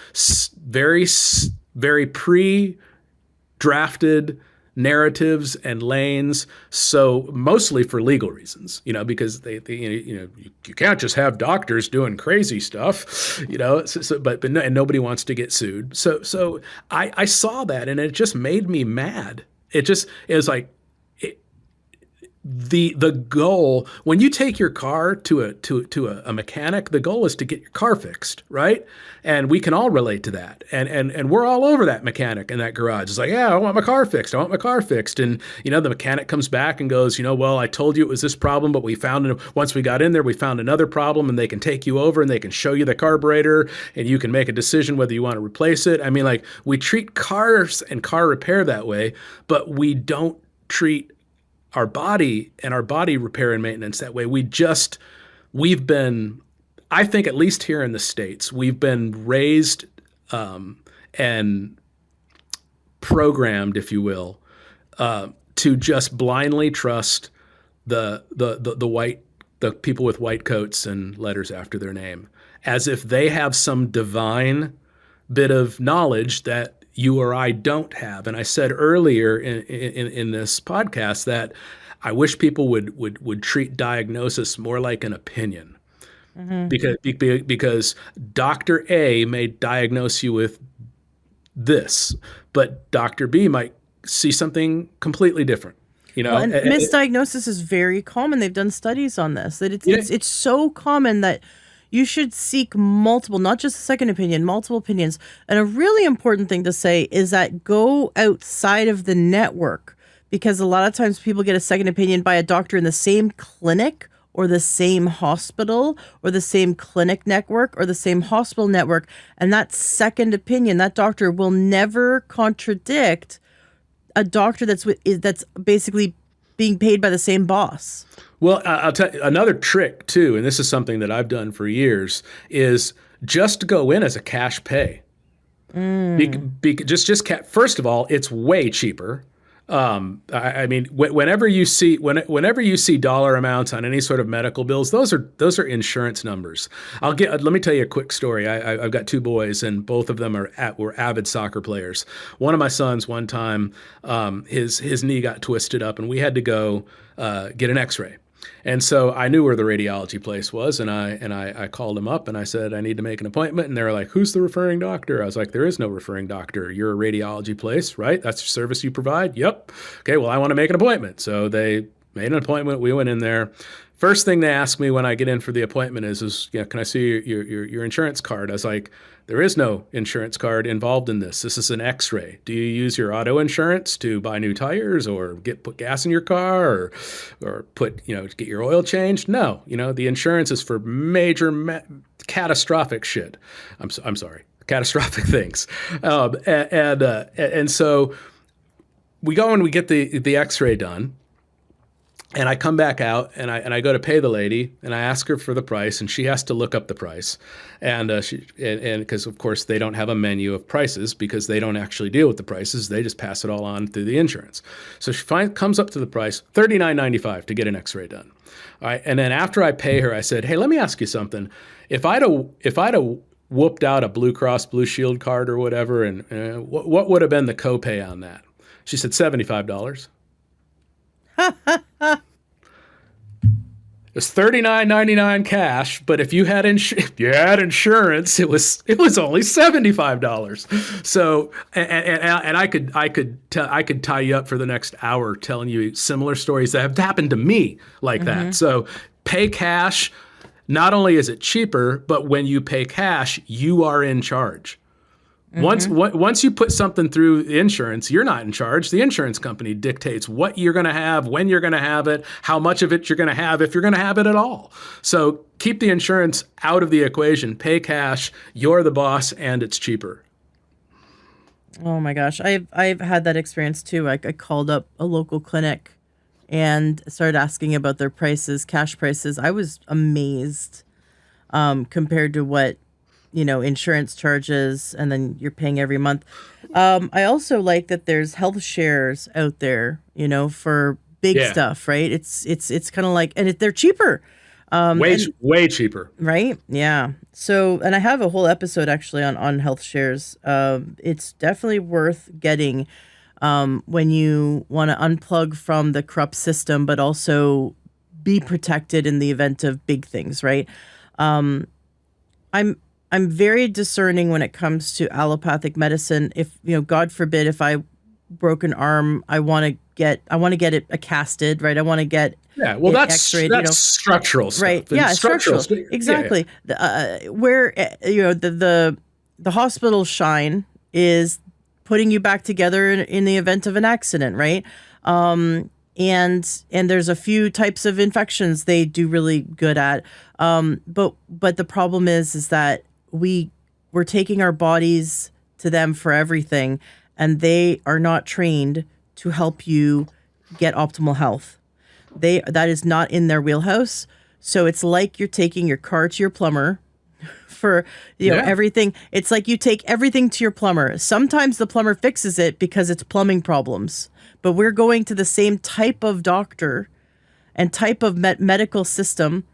very pre-drafted narratives and lanes. So mostly for legal reasons, because you can't just have doctors doing crazy stuff, and nobody wants to get sued. So I saw that, and it just made me mad. It was like, the goal when you take your car to a mechanic, the goal is to get your car fixed, right? And we can all relate to that. And we're all over that mechanic in that garage. It's like, yeah, I want my car fixed. I want my car fixed. And the mechanic comes back and goes, well, I told you it was this problem, but once we got in there, we found another problem, and they can take you over and they can show you the carburetor, and you can make a decision whether you want to replace it. I mean, like, we treat cars and car repair that way, but we don't treat our body and our body repair and maintenance that way. We've been, I think, at least here in the States, we've been raised and programmed, if you will, to just blindly trust the people with white coats and letters after their name, as if they have some divine bit of knowledge that you or I don't have. And I said earlier in this podcast that I wish people would treat diagnosis more like an opinion, because Dr. A may diagnose you with this, but Dr. B might see something completely different. Well, and misdiagnosis is very common. They've done studies on this, that it's so common that you should seek multiple, not just a second opinion, multiple opinions. And a really important thing to say is that go outside of the network, because a lot of times people get a second opinion by a doctor in the same clinic or the same hospital or the same clinic network or the same hospital network. And that second opinion, that doctor will never contradict a doctor that's basically being paid by the same boss. Well, I'll tell you another trick too, and this is something that I've done for years, is just go in as a cash pay. First of all, it's way cheaper. I mean, whenever you see dollar amounts on any sort of medical bills, those are insurance numbers. Let me tell you a quick story. I've got two boys, and both of them were avid soccer players. One of my sons, one time, his knee got twisted up, and we had to go get an X-ray. And so I knew where the radiology place was, and I called him up and I said, I need to make an appointment. And they were like, who's the referring doctor? I was like, there is no referring doctor. You're a radiology place, right? That's the service you provide? Yep. Okay, well, I want to make an appointment. So they made an appointment. We went in there. First thing they ask me when I get in for the appointment is can I see your insurance card? I was like, there is no insurance card involved in this. This is an X-ray. Do you use your auto insurance to buy new tires or put gas in your car or get your oil changed? No. The insurance is for major catastrophic shit. I'm sorry, catastrophic things. And so we go and we get the X-ray done. And I come back out and I go to pay the lady and I ask her for the price, and she has to look up the price. And because of course they don't have a menu of prices because they don't actually deal with the prices. They just pass it all on through the insurance. So she comes up to the price, $39.95 to get an X-ray done. All right. And then after I pay her, I said, hey, let me ask you something. If I'd have whooped out a Blue Cross Blue Shield card or whatever, and what would have been the copay on that? She said $75. It's $39.99 cash, but if you had insurance, it was only $75. So, and I could tie you up for the next hour telling you similar stories that have happened to me like that. So, pay cash. Not only is it cheaper, but when you pay cash, you are in charge. Once you put something through insurance, you're not in charge. The insurance company dictates what you're going to have, when you're going to have it, how much of it you're going to have, if you're going to have it at all. So keep the insurance out of the equation. Pay cash. You're the boss, and it's cheaper. Oh my gosh, I've had that experience too. I called up a local clinic and started asking about their prices, cash prices. I was amazed compared to what insurance charges, and then you're paying every month. I also like that there's health shares out there, for big stuff, right? It's kind of like, and they're cheaper. Way cheaper. Right? Yeah. So, and I have a whole episode actually on health shares. It's definitely worth getting when you want to unplug from the corrupt system, but also be protected in the event of big things, right? I'm very discerning when it comes to allopathic medicine. If, God forbid, if I broke an arm, I want to get it casted, right? I want to get that's X-rayed, structural stuff. Right. Yeah, structural. Exactly. Yeah. Where the hospital shine is putting you back together in the event of an accident, right? And there's a few types of infections they do really good at. But the problem is that we're taking our bodies to them for everything, and they are not trained to help you get optimal health. That is not in their wheelhouse. So it's like you're taking your car to your plumber for everything. It's like you take everything to your plumber. Sometimes the plumber fixes it because it's plumbing problems, but we're going to the same type of doctor and type of medical system,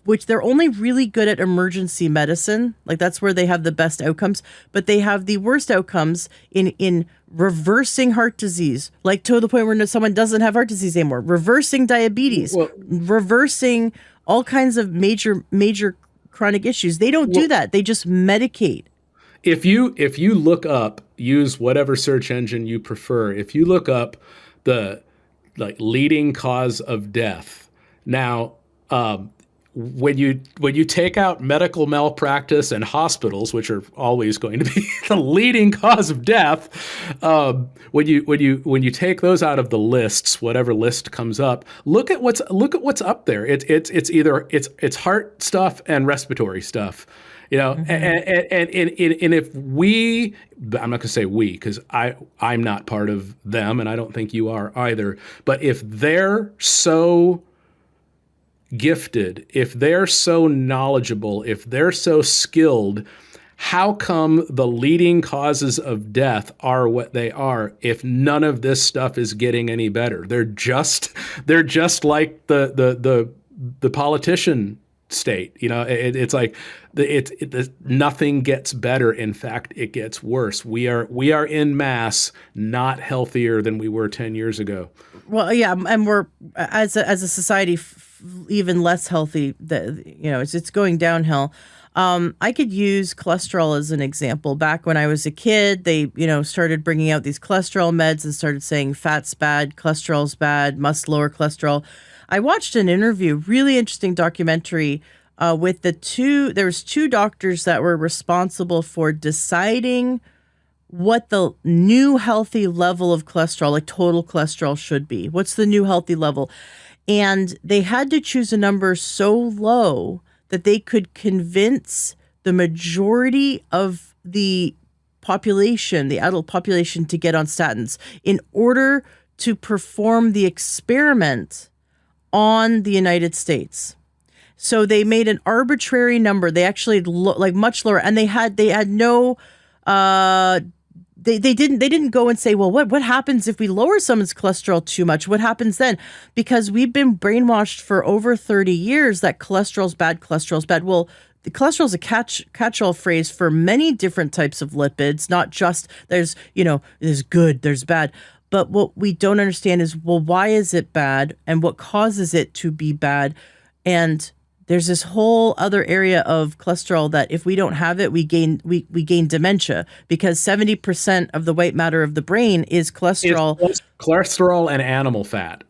which they're only really good at emergency medicine. Like that's where they have the best outcomes, but they have the worst outcomes in reversing heart disease, like to the point where someone doesn't have heart disease anymore, reversing diabetes, reversing all kinds of major chronic issues. They don't do that. They just medicate. If you look up, use whatever search engine you prefer. If you look up the leading cause of death now, when you take out medical malpractice and hospitals, which are always going to be the leading cause of death, when you take those out of the lists, whatever list comes up, look at what's up there. It's either heart stuff and respiratory stuff, and if we, I'm not gonna say we, because I'm not part of them, and I don't think you are either. But if they're so gifted, if they're so knowledgeable, if they're so skilled, how come the leading causes of death are what they are if none of this stuff is getting any better? They're just like the politician state. It's like nothing gets better. In fact, it gets worse. We are in mass not healthier than we were 10 years ago. Well, yeah, and we're as a society even less healthy. It's going downhill. I could use cholesterol as an example. Back when I was a kid, they started bringing out these cholesterol meds and started saying fat's bad, cholesterol's bad, must lower cholesterol. I watched an interview, really interesting documentary with there was two doctors that were responsible for deciding what the new healthy level of cholesterol, like total cholesterol, should be. What's the new healthy level? And they had to choose a number so low that they could convince the majority of the population, the adult population, to get on statins in order to perform the experiment on the United States. So they made an arbitrary number. They actually much lower, and they had no. They didn't go and say, well, what happens if we lower someone's cholesterol too much? What happens then? Because we've been brainwashed for over 30 years that cholesterol's bad, cholesterol's bad. Well, the cholesterol is a catch-all phrase for many different types of lipids, not just there's good, there's bad. But what we don't understand is, well, why is it bad and what causes it to be bad? And there's this whole other area of cholesterol that if we don't have it, we gain dementia, because 70% of the white matter of the brain is cholesterol. Cholesterol and animal fat.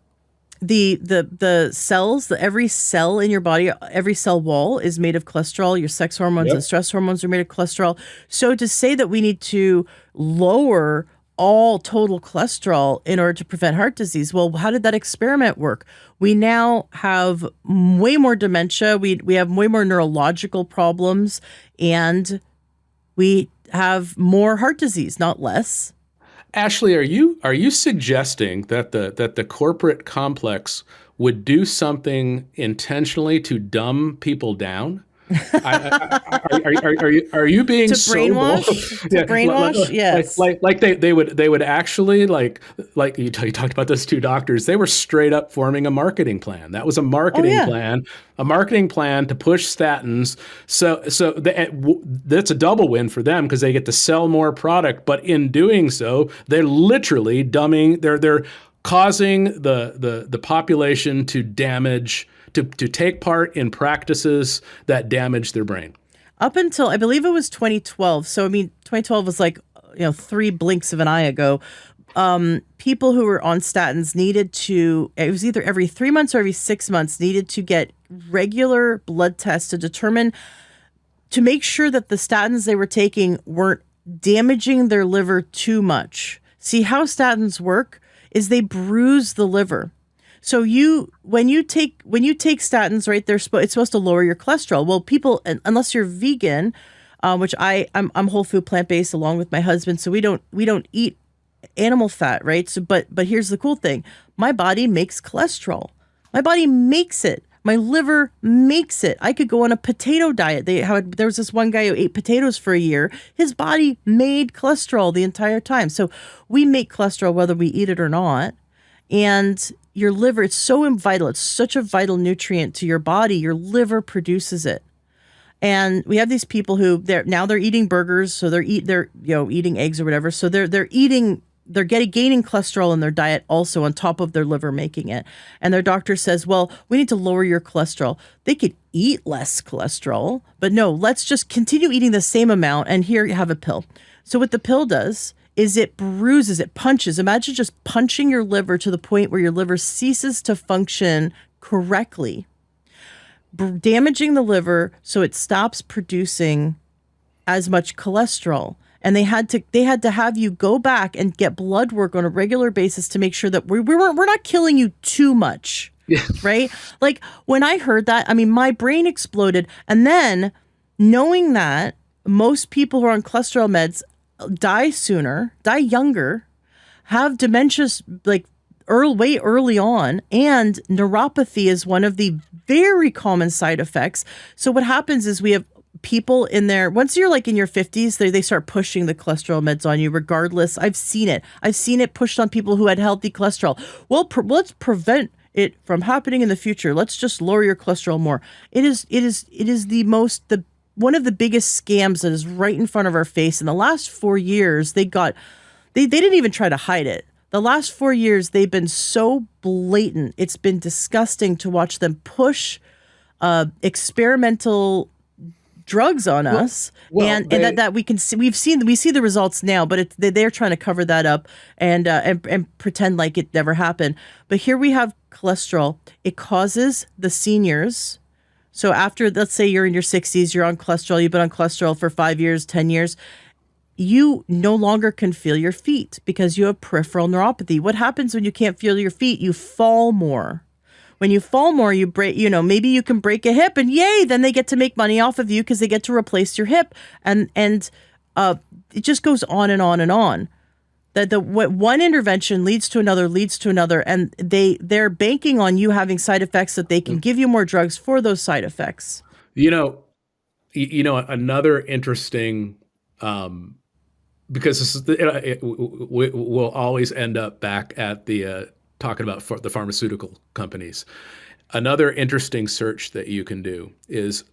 The cells, every cell in your body, every cell wall is made of cholesterol. Your sex hormones and Yep. stress hormones are made of cholesterol. So to say that we need to lower all total cholesterol in order to prevent heart disease, well, how did that experiment work? We now have way more dementia. We have way more neurological problems, and we have more heart disease, not less. Ashley, are you suggesting that the corporate complex would do something intentionally to dumb people down? Are you being To so bold? brainwash, Yeah, yes. they would actually like you talked about those two doctors. They were straight up forming a marketing plan. That was Oh yeah. a marketing plan to push statins. That's a double win for them because they get to sell more product. But in doing so, they're literally dumbing. They're causing the population to damage to take part in practices that damage their brain. Up until I believe it was 2012. So I mean, 2012 was like, three blinks of an eye ago. People who were on statins needed to, it was either every 3 months or every 6 months, needed to get regular blood tests to determine, to make sure that the statins they were taking weren't damaging their liver too much. See, how statins work is they bruise the liver. So when you take statins, right, it's supposed to lower your cholesterol. Well, people, unless you're vegan, which I'm whole food, plant based, along with my husband, so we don't eat animal fat, right? So, but here's the cool thing: my body makes cholesterol. My body makes it. My liver makes it. I could go on a potato diet. There was this one guy who ate potatoes for a year. His body made cholesterol the entire time. So we make cholesterol whether we eat it or not. And your liver, it's so vital. It's such a vital nutrient to your body. Your liver produces it. And we have these people who they're eating burgers, so they're eating eggs or whatever. So they're gaining cholesterol in their diet also on top of their liver making it. And their doctor says, well, we need to lower your cholesterol. They could eat less cholesterol, but no, let's just continue eating the same amount. And here you have a pill. So what the pill does is it bruises, it punches. Imagine just punching your liver to the point where your liver ceases to function correctly, damaging the liver so it stops producing as much cholesterol. And they had to have you go back and get blood work on a regular basis to make sure that we're not killing you too much. Yeah. Right? Like when I heard that, I mean, my brain exploded. And then knowing that most people who are on cholesterol meds die sooner, die younger, have dementia like way early on, and neuropathy is one of the very common side effects. So what happens is we have people once you're like in your 50s, they start pushing the cholesterol meds on you regardless. I've seen it pushed on people who had healthy cholesterol. Well, let's prevent it from happening in the future. Let's just lower your cholesterol more. It is the one of the biggest scams that is right in front of our face. In the last 4 years, they didn't even try to hide it. The last 4 years, they've been so blatant. It's been disgusting to watch them push experimental drugs on us, and that we can see. We see the results now, but they're trying to cover that up and pretend like it never happened. But here we have cholesterol. It causes the seniors. So after, let's say you're in your 60s, you're on cholesterol, you've been on cholesterol for 5 years, 10 years, you no longer can feel your feet because you have peripheral neuropathy. What happens when you can't feel your feet? You fall more. When you fall more, you break, maybe you can break a hip, and yay, then they get to make money off of you because they get to replace your hip. And it just goes on and on and on. One intervention leads to another, and they're banking on you having side effects that they can give you more drugs for those side effects. Another interesting, because we'll always end up back at the talking about the pharmaceutical companies. Another interesting search that you can do is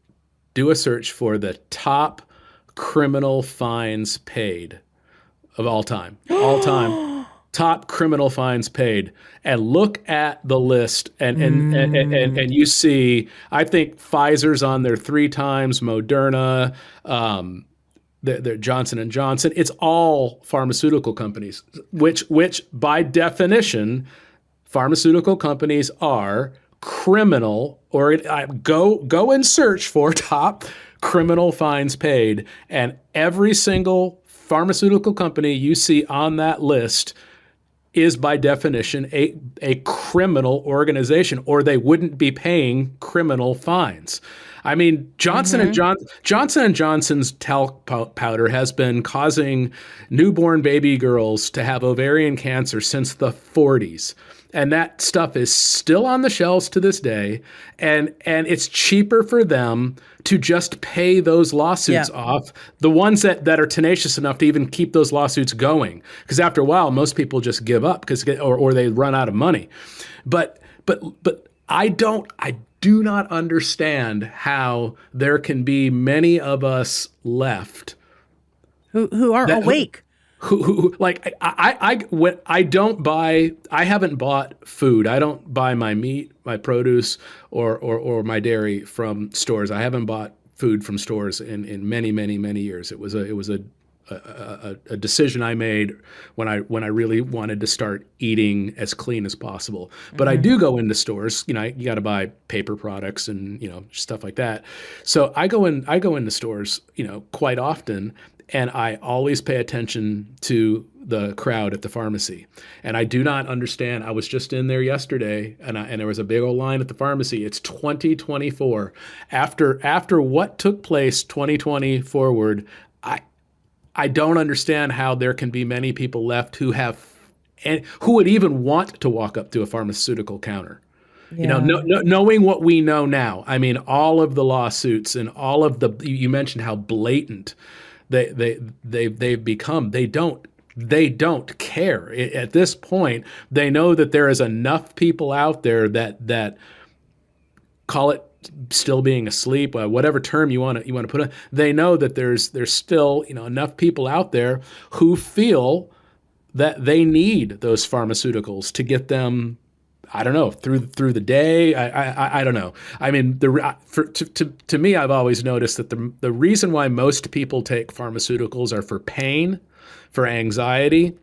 do a search for the top criminal fines paid of all time. Top criminal fines paid, and look at the list, and you see, I think Pfizer's on there 3 times, Moderna, the Johnson and Johnson. It's all pharmaceutical companies, which by definition, pharmaceutical companies are criminal, or go and search for top criminal fines paid, and every single pharmaceutical company you see on that list is by definition a criminal organization, or they wouldn't be paying criminal fines. I mean, Johnson and Johnson's talc powder has been causing newborn baby girls to have ovarian cancer since the 40s. And that stuff is still on the shelves to this day. And it's cheaper for them to just pay those lawsuits off, the ones that are tenacious enough to even keep those lawsuits going. Because after a while, most people just give up or they run out of money. But I do not understand how there can be many of us left who are awake. Who like I don't buy, I haven't bought food. I don't buy my meat, my produce, or my dairy from stores. I haven't bought food from stores in many years. It was a decision I made when I really wanted to start eating as clean as possible. But I do go into stores. You got to buy paper products and stuff like that. So I go into stores quite often, and I always pay attention to the crowd at the pharmacy. And I do not understand. I was just in there yesterday, and there was a big old line at the pharmacy. It's 2024. After what took place 2020 forward, I don't understand how there can be many people left who would even want to walk up to a pharmaceutical counter. Yeah. Knowing what we know now. I mean, all of the lawsuits and all of you mentioned how blatant they've become. They don't care. At this point, they know that there is enough people out there that call it still being asleep, whatever term you want to put on. They know that there's still enough people out there who feel that they need those pharmaceuticals to get them, I don't know, through the day. I don't know. I mean, to me, I've always noticed that the reason why most people take pharmaceuticals are for pain, for anxiety,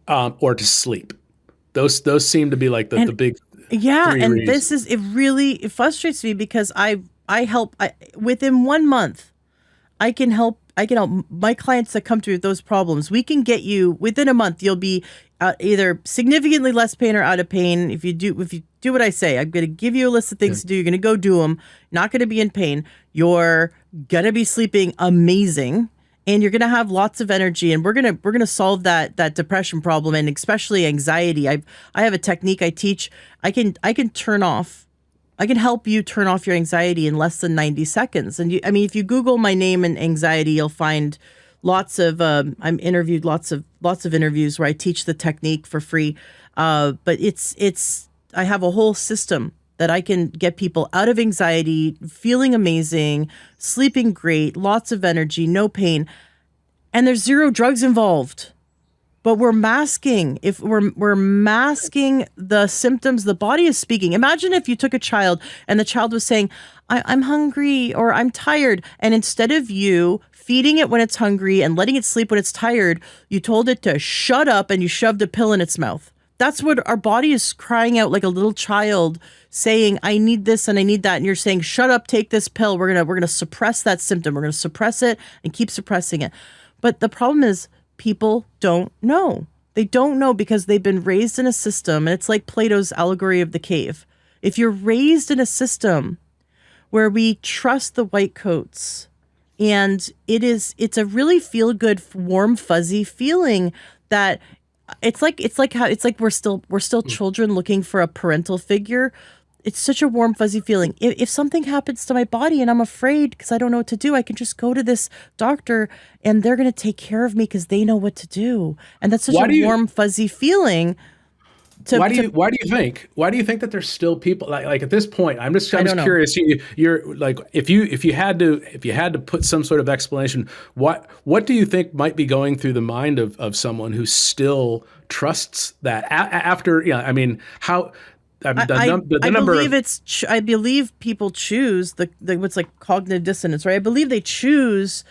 or to sleep. Those seem to be like the big and reasons. It frustrates me because I help within 1 month. I can help my clients that come to me with those problems. We can get you within a month. You'll be either significantly less pain or out of pain. If you do what I say, I'm going to give you a list of things to do. You're going to go do them. Not going to be in pain. You're going to be sleeping amazing, and you're going to have lots of energy. And we're going to solve that depression problem, and especially anxiety. I have a technique I teach. I can help you turn off your anxiety in less than 90 seconds. And if you Google my name and anxiety, you'll find lots of, I'm interviewed lots of interviews where I teach the technique for free. But I have a whole system that I can get people out of anxiety, feeling amazing, sleeping great, lots of energy, no pain. And there's zero drugs involved. But we're masking. If we're masking the symptoms, the body is speaking. Imagine if you took a child and the child was saying, I'm hungry or I'm tired. And instead of you feeding it when it's hungry and letting it sleep when it's tired, you told it to shut up and you shoved a pill in its mouth. That's what our body is crying out, like a little child saying, I need this and I need that. And you're saying, shut up, take this pill. We're gonna suppress that symptom. We're gonna suppress it and keep suppressing it. But the problem is, people don't know. They don't know because they've been raised in a system. And it's like Plato's allegory of the cave. If you're raised in a system where we trust the white coats, and it's a really feel good, warm, fuzzy feeling that it's like we're still children looking for a parental figure. It's such a warm, fuzzy feeling. If something happens to my body and I'm afraid because I don't know what to do, I can just go to this doctor and they're going to take care of me because they know what to do. And that's such a warm, fuzzy feeling. Why do you think that there's still people like at this point? I'm just curious. You're like, if you had to put some sort of explanation, what do you think might be going through the mind of someone who still trusts that after? I mean, how? I believe people choose the what's like cognitive dissonance, right? I believe they choose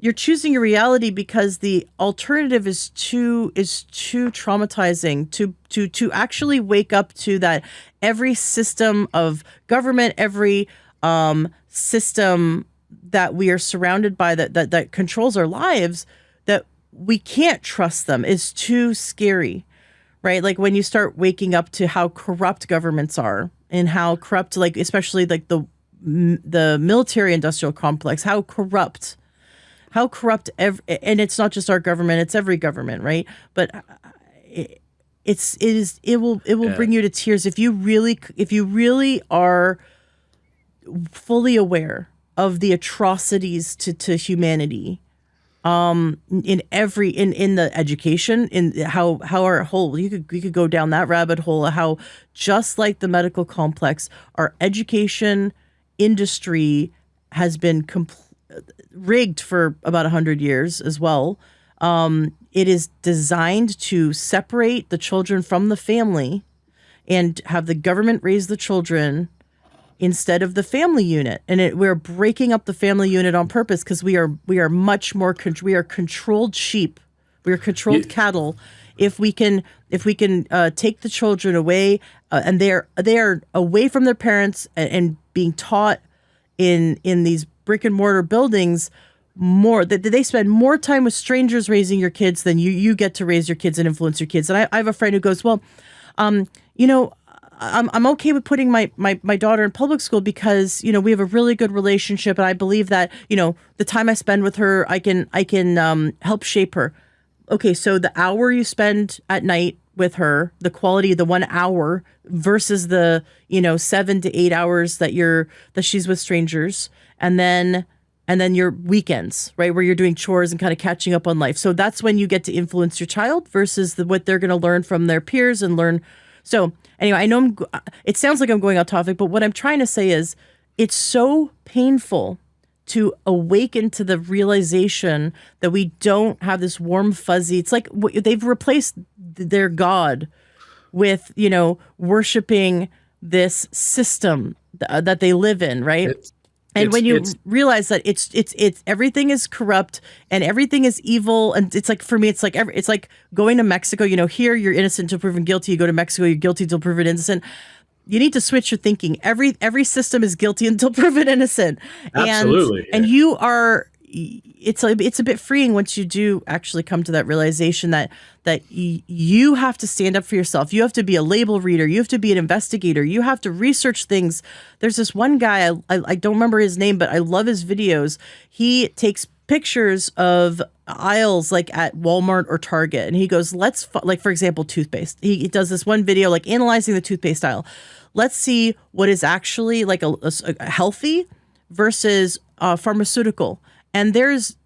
you're choosing your reality because the alternative is too traumatizing to actually wake up to that every system of government, every system that we are surrounded by that controls our lives, that we can't trust them, is too scary, right? Like when you start waking up to how corrupt governments are and how corrupt, like especially like the military industrial complex, how corrupt and it's not just our government, it's every government, right? But it will bring you to tears if you really are fully aware of the atrocities to humanity, in the education, in how our whole, you could go down that rabbit hole of how, just like the medical complex, our education industry has been rigged for about 100 years as well. It is designed to separate the children from the family and have the government raise the children instead of the family unit. And we're breaking up the family unit on purpose because we are much more we are controlled sheep. We are controlled cattle. If we can take the children away, and they are away from their parents and being taught in these brick and mortar buildings, more that they spend more time with strangers raising your kids than you get to raise your kids and influence your kids. And I have a friend who goes, well, I'm okay with putting my daughter in public school because, we have a really good relationship, and I believe that, the time I spend with her, I can help shape her. Okay, so the hour you spend at night with her, the quality of the 1 hour versus the 7 to 8 hours that she's with strangers, and then your weekends, right, where you're doing chores and kind of catching up on life. So that's when you get to influence your child versus what they're going to learn from their peers and learn. So anyway, I know it sounds like I'm going off topic, but what I'm trying to say is it's so painful to awaken to the realization that we don't have this warm, fuzzy. It's like they've replaced their God with, worshiping this system that they live in, right? When you realize that it's everything is corrupt and everything is evil, and it's like, for me, it's like going to Mexico. Here you're innocent until proven guilty. You go to Mexico, you're guilty until proven innocent. You need to switch your thinking. Every system is guilty until proven innocent. Absolutely. And you are. It's a bit freeing once you do actually come to that realization that you have to stand up for yourself. You have to be a label reader. You have to be an investigator. You have to research things. There's this one guy, I don't remember his name, but I love his videos. He takes pictures of aisles like at Walmart or Target, and he goes, like, for example, toothpaste. He does this one video like analyzing the toothpaste aisle. Let's see what is actually like a healthy versus pharmaceutical. And there's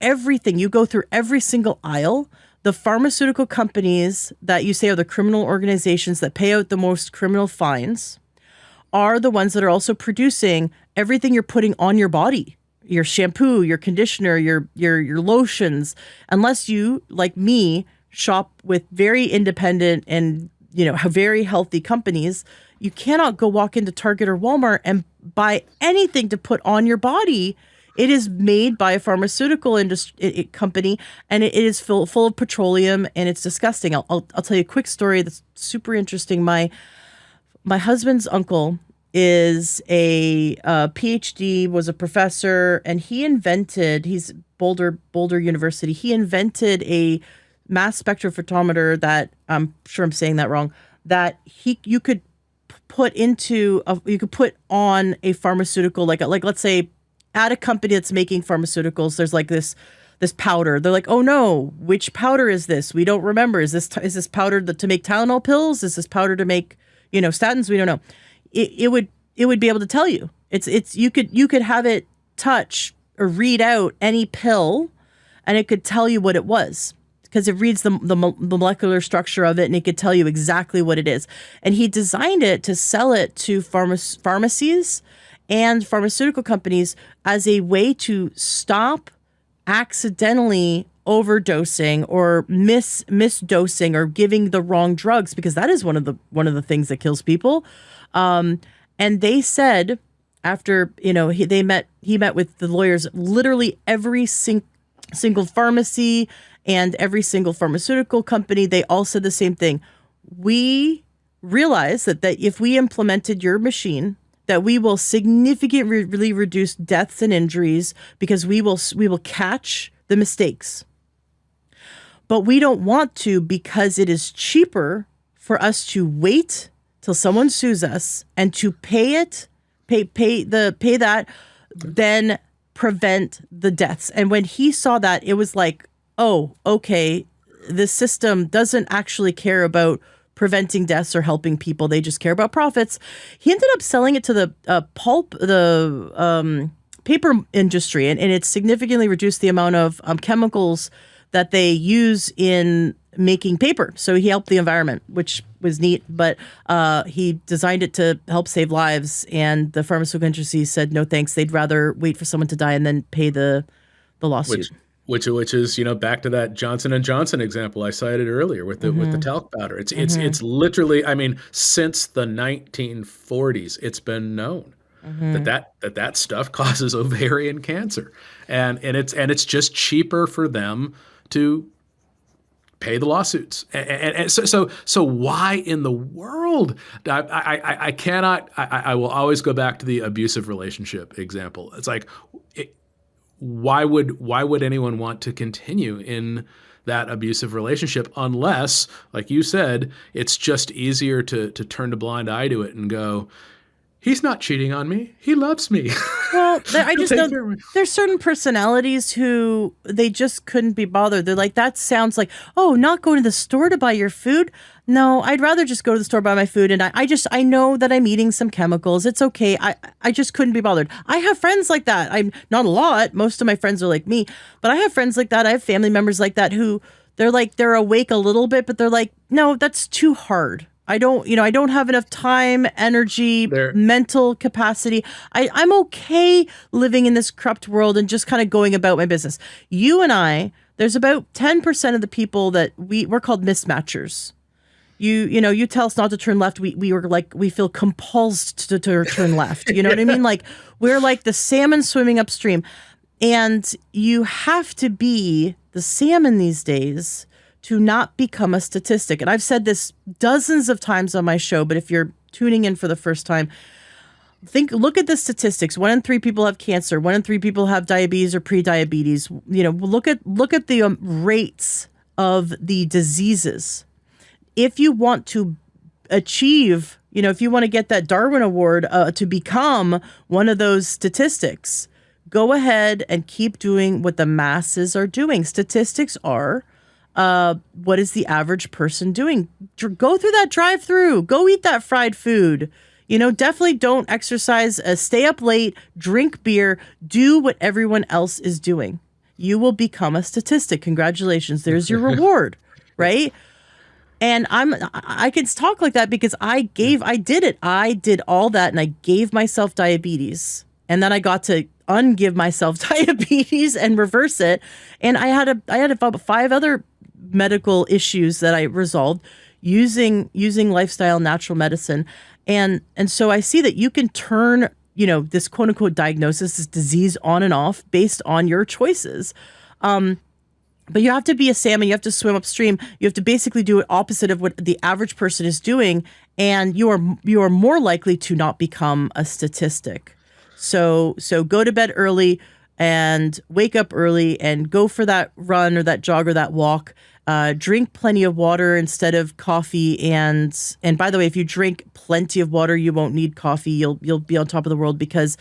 everything. You go through every single aisle. The pharmaceutical companies that you say are the criminal organizations that pay out the most criminal fines are the ones that are also producing everything you're putting on your body. Your shampoo, your conditioner, your lotions. Unless you, like me, shop with very independent and very healthy companies, you cannot go walk into Target or Walmart and buy anything to put on your body. It is made by a pharmaceutical industry company, and it is full of petroleum, and it's disgusting. I'll tell you a quick story that's super interesting. My husband's is a PhD, was a professor, and he's Boulder University. He invented a mass spectrophotometer that, I'm sure I'm saying that wrong, that you could put on a pharmaceutical, like let's say at a company that's making pharmaceuticals, there's like this powder. They're like, oh no, which powder is this? We don't remember. Is this powder to make Tylenol pills? Is this powder to make statins? We don't know. It would be able to tell you. You could have it touch or read out any pill, and it could tell you what it was, because it reads the molecular structure of it, and it could tell you exactly what it is. And he designed it to sell it to pharmacies and pharmaceutical companies as a way to stop accidentally overdosing or misdosing or giving the wrong drugs, because that is one of the things that kills people. And they said after he met with the lawyers, literally every single pharmacy and every single pharmaceutical company. They all said the same thing. We realize that if we implemented your machine, that we will significantly reduce deaths and injuries because we will catch the mistakes. But we don't want to, because it is cheaper for us to wait till someone sues us and to pay that than prevent the deaths. And when he saw that, it was like, oh, okay, the system doesn't actually care about preventing deaths or helping people. They just care about profits. He ended up selling it to the paper industry, and it significantly reduced the amount of chemicals that they use in making paper. So he helped the environment, which was neat, but he designed it to help save lives. And the pharmaceutical industry said, no, thanks. They'd rather wait for someone to die and then pay the lawsuit. Which is, back to that Johnson & Johnson example I cited earlier with the talc powder. It's literally, since the 1940s, it's been known that stuff causes ovarian cancer. And it's just cheaper for them to pay the lawsuits. And so why in the world? I will always go back to the abusive relationship example. It's like, why would anyone want to continue in that abusive relationship unless, like you said, it's just easier to turn a blind eye to it and go, he's not cheating on me. He loves me. Well, I just know there's certain personalities who they just couldn't be bothered. They're like, that sounds like, oh, not going to the store to buy your food. No, I'd rather just go to the store, buy my food. And I know that I'm eating some chemicals. It's okay. I just couldn't be bothered. I have friends like that. I'm not a lot. Most of my friends are like me, but I have friends like that. I have family members like that who they're awake a little bit, but they're like, no, that's too hard. I don't have enough time, energy, mental capacity. I'm okay living in this corrupt world and just kind of going about my business. You and I, there's about 10% of the people that we're called mismatchers. You tell us not to turn left. We were like, we feel compulsed to turn left. You know what I mean? Like, we're like the salmon swimming upstream. And you have to be the salmon these days to not become a statistic. And I've said this dozens of times on my show, but if you're tuning in for the first time, look at the statistics. 1 in 3 people have cancer. 1 in 3 people have diabetes or pre-diabetes. Look at the rates of the diseases. If you want to achieve, if you want to get that Darwin Award to become one of those statistics, go ahead and keep doing what the masses are doing. Statistics are, what is the average person doing? Go through that drive-through. Go eat that fried food. Definitely don't exercise. Stay up late. Drink beer. Do what everyone else is doing. You will become a statistic. Congratulations. There's your reward, right? And I can talk like that because I did it. I did all that, and I gave myself diabetes, and then I got to ungive myself diabetes and reverse it. And I had about 5 other medical issues that I resolved using lifestyle, natural medicine. And so I see that you can turn, this quote unquote diagnosis, this disease on and off based on your choices. But you have to be a salmon. You have to swim upstream. You have to basically do it opposite of what the average person is doing. And you are more likely to not become a statistic. So go to bed early and wake up early and go for that run or that jog or that walk. Drink plenty of water instead of coffee. And by the way, if you drink plenty of water, you won't need coffee. You'll be on top of the world because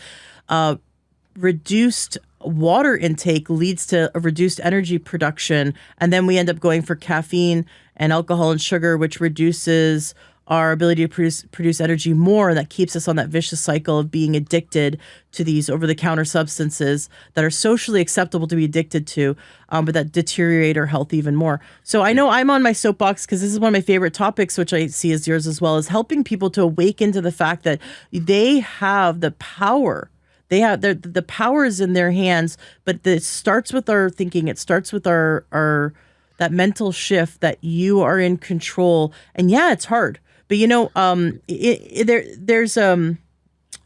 reduced water intake leads to a reduced energy production. And then we end up going for caffeine and alcohol and sugar, which reduces our ability to produce energy more. And that keeps us on that vicious cycle of being addicted to these over-the-counter substances that are socially acceptable to be addicted to, but that deteriorate our health even more. So I know I'm on my soapbox because this is one of my favorite topics, which I see as yours as well, is helping people to awaken to the fact that they have the power. They have the power is in their hands, but it starts with our thinking. It starts with our that mental shift that you are in control. And yeah, it's hard. But there's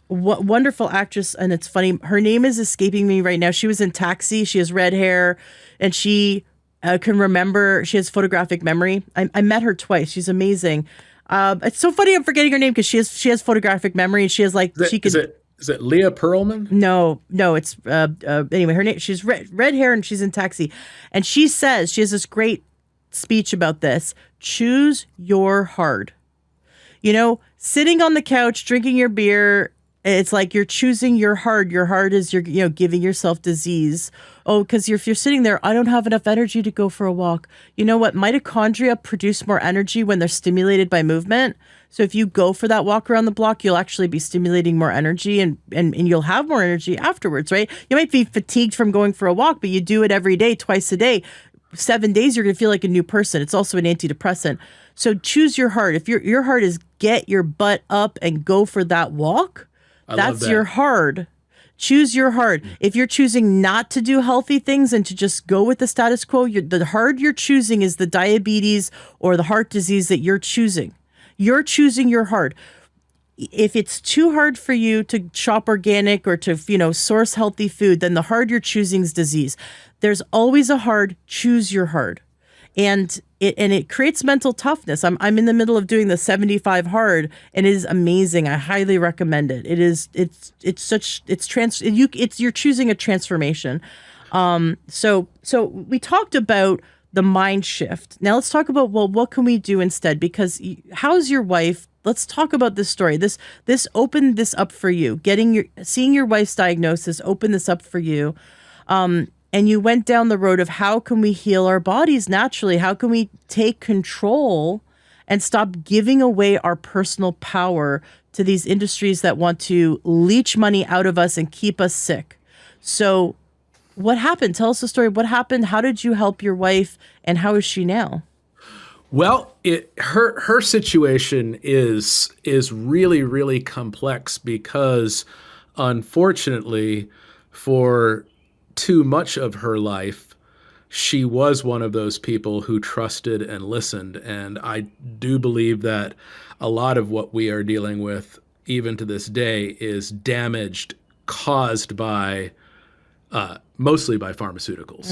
wonderful actress, and it's funny. Her name is escaping me right now. She was in Taxi. She has red hair, and she can remember. She has photographic memory. I met her twice. She's amazing. It's so funny. I'm forgetting her name because she has photographic memory, and she has like Is she it could. is it is it Leah Pearlman? No, it's anyway. Her name. She's red hair, and she's in Taxi, and she says she has this great speech about this. Choose your hard. Sitting on the couch, drinking your beer, it's like you're choosing your hard. Your hard is you're giving yourself disease. Oh, because if you're sitting there, I don't have enough energy to go for a walk. You know what? Mitochondria produce more energy when they're stimulated by movement. So if you go for that walk around the block, you'll actually be stimulating more energy and you'll have more energy afterwards, right? You might be fatigued from going for a walk, but you do it every day, twice a day. 7 days, you're going to feel like a new person. It's also an antidepressant. So choose your heart. If your heart is get your butt up and go for that walk, that's your heart. Choose your heart. If you're choosing not to do healthy things and to just go with the status quo, the heart you're choosing is the diabetes or the heart disease that you're choosing. You're choosing your heart. If it's too hard for you to shop organic or to, source healthy food, then the hard you're choosing is disease. There's always a hard. Choose your hard. And it creates mental toughness. I'm in the middle of doing the 75 hard, and it is amazing. I highly recommend it. You're choosing a transformation. So we talked about the mind shift. Now let's talk about, well, what can we do instead? Because how's your wife? Let's talk about this story. This opened this up for you. Seeing your wife's diagnosis opened this up for you. And you went down the road of how can we heal our bodies naturally? How can we take control and stop giving away our personal power to these industries that want to leech money out of us and keep us sick? So what happened? Tell us the story. What happened? How did you help your wife, and how is she now? Well, her situation is really, really complex because, unfortunately, for too much of her life, she was one of those people who trusted and listened. And I do believe that a lot of what we are dealing with, even to this day, is damaged, caused by mostly by pharmaceuticals.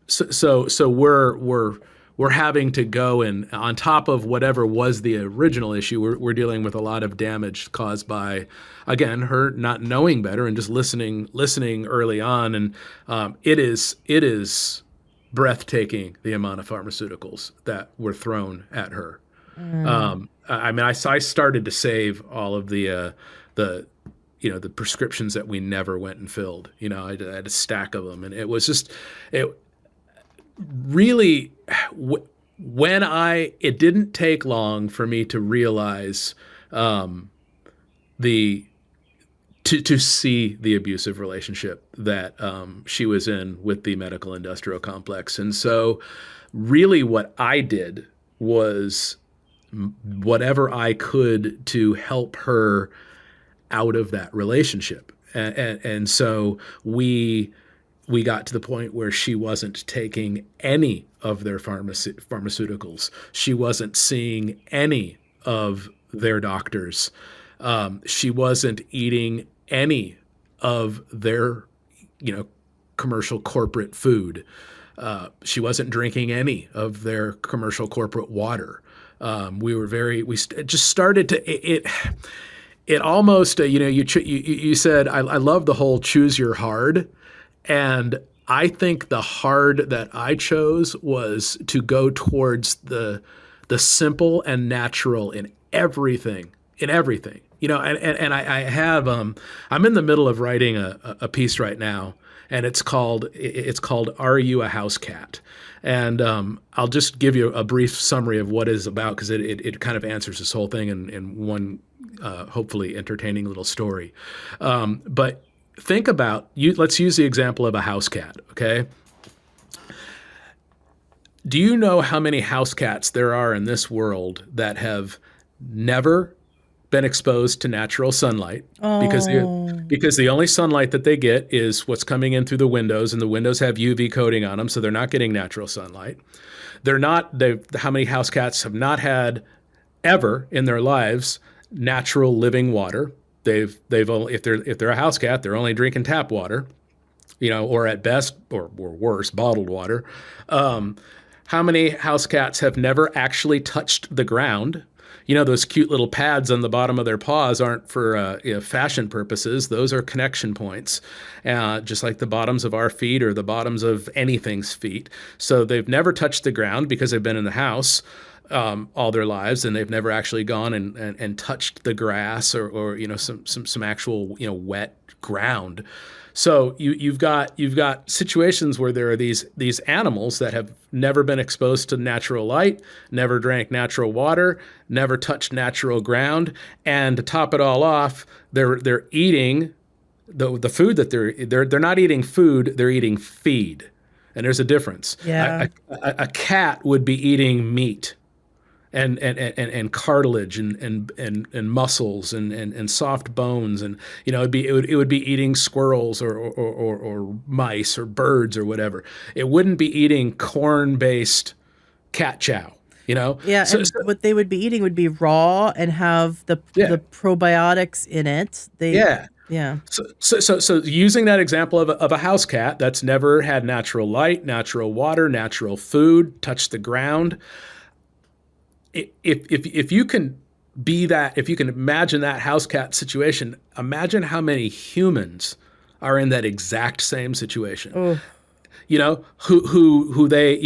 So we're having to go, and on top of whatever was the original issue, we're dealing with a lot of damage caused by, again, her not knowing better and just listening early on. And it is breathtaking the amount of pharmaceuticals that were thrown at her. I started to save all of the prescriptions that we never went and filled. I had a stack of them, and it was just really, it didn't take long for me to realize to see the abusive relationship that she was in with the medical industrial complex. And so really what I did was whatever I could to help her out of that relationship. And so we got to the point where she wasn't taking any of their pharmaceuticals. She wasn't seeing any of their doctors. She wasn't eating any of their, commercial corporate food. She wasn't drinking any of their commercial corporate water. We just started to, it almost, you said, I love the whole choose your hard. And I think the hard that I chose was to go towards the simple and natural in everything. And I have, I'm in the middle of writing a piece right now, and it's called Are You a House Cat? And I'll just give you a brief summary of what it's about, because it kind of answers this whole thing in one hopefully entertaining little story. But think about let's use the example of a house cat, okay? Do you know how many house cats there are in this world that have never been exposed to natural sunlight? Because the only sunlight that they get is what's coming in through the windows, and the windows have UV coating on them, so they're not getting natural sunlight. How many house cats have not had ever in their lives natural living water? they've only, if they're a house cat, they're only drinking tap water, or at best, or worse, bottled water. Um, how many house cats have never actually touched the ground? Those cute little pads on the bottom of their paws aren't for fashion purposes. Those are connection points, just like the bottoms of our feet or the bottoms of anything's feet. So they've never touched the ground because they've been in the house all their lives, and they've never actually gone and touched the grass or some actual wet ground. So you've got situations where there are these animals that have never been exposed to natural light, never drank natural water, never touched natural ground, and to top it all off, they're eating the food that they're not eating food, they're eating feed, and there's a difference. Yeah. A cat would be eating meat and cartilage and muscles and soft bones, and it would be eating squirrels or mice or birds or whatever. It wouldn't be eating corn based cat chow. Yeah, So, and what they would be eating would be raw and have the probiotics in it. yeah. Yeah. So using that example of a house cat that's never had natural light, natural water, natural food, touched the ground. If you can be that, if you can imagine that house cat situation, imagine how many humans are in that exact same situation. Oh, Who they,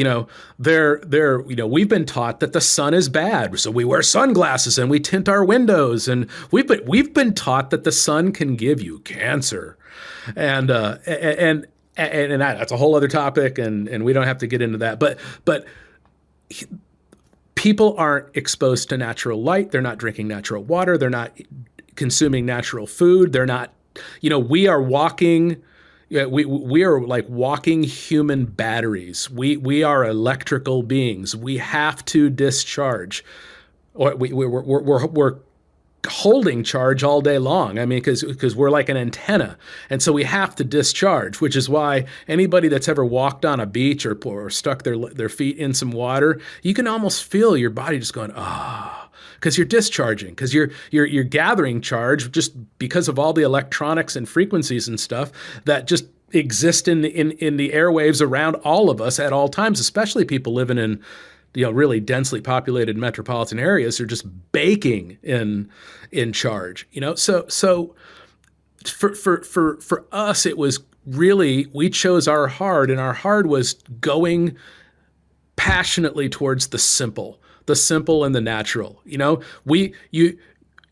they're, we've been taught that the sun is bad. So we wear sunglasses and we tint our windows, and we've been taught that the sun can give you cancer. And that's a whole other topic, and we don't have to get into that. But people aren't exposed to natural light. They're not drinking natural water. They're not consuming natural food. They're not, we are walking. We are like walking human batteries. We are electrical beings. We have to discharge, or we're holding charge all day long. I mean, because we're like an antenna, and so we have to discharge. Which is why anybody that's ever walked on a beach or stuck their feet in some water, you can almost feel your body just going because you're discharging, because you're gathering charge just because of all the electronics and frequencies and stuff that just exist in the airwaves around all of us at all times, especially people living in really densely populated metropolitan areas are just baking in charge. So for us, it was really, we chose our hard, and our hard was going passionately towards the simple and the natural.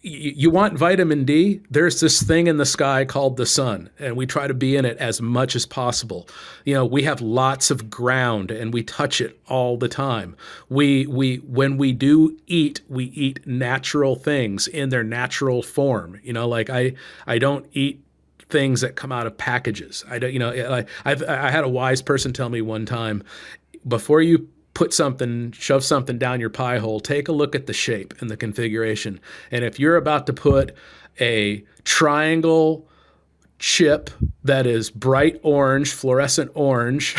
You want vitamin D? There's this thing in the sky called the sun, and we try to be in it as much as possible. We have lots of ground, and we touch it all the time. When we do eat, we eat natural things in their natural form. Like I don't eat things that come out of packages. I don't. I had a wise person tell me one time, before you shove something down your pie hole, take a look at the shape and the configuration. And if you're about to put a triangle chip that is bright orange, fluorescent orange,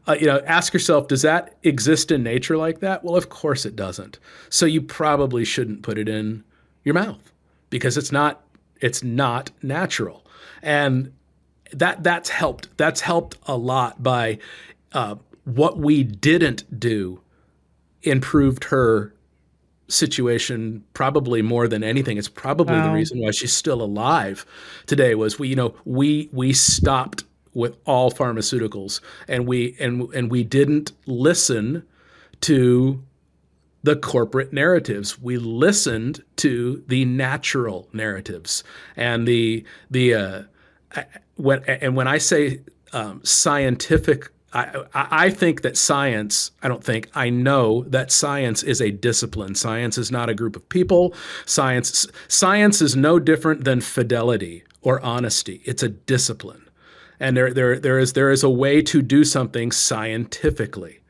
ask yourself, does that exist in nature like that? Well, of course it doesn't. So you probably shouldn't put it in your mouth, because it's not natural. And that's helped. That's helped a lot by, what we didn't do improved her situation probably more than anything. It's probably the reason why she's still alive today. Was we stopped with all pharmaceuticals, and we didn't listen to the corporate narratives. We listened to the natural narratives, and when I say scientific. I think that science, I know that science is a discipline. Science is not a group of people. Science is no different than fidelity or honesty. It's a discipline. And there is a way to do something scientifically.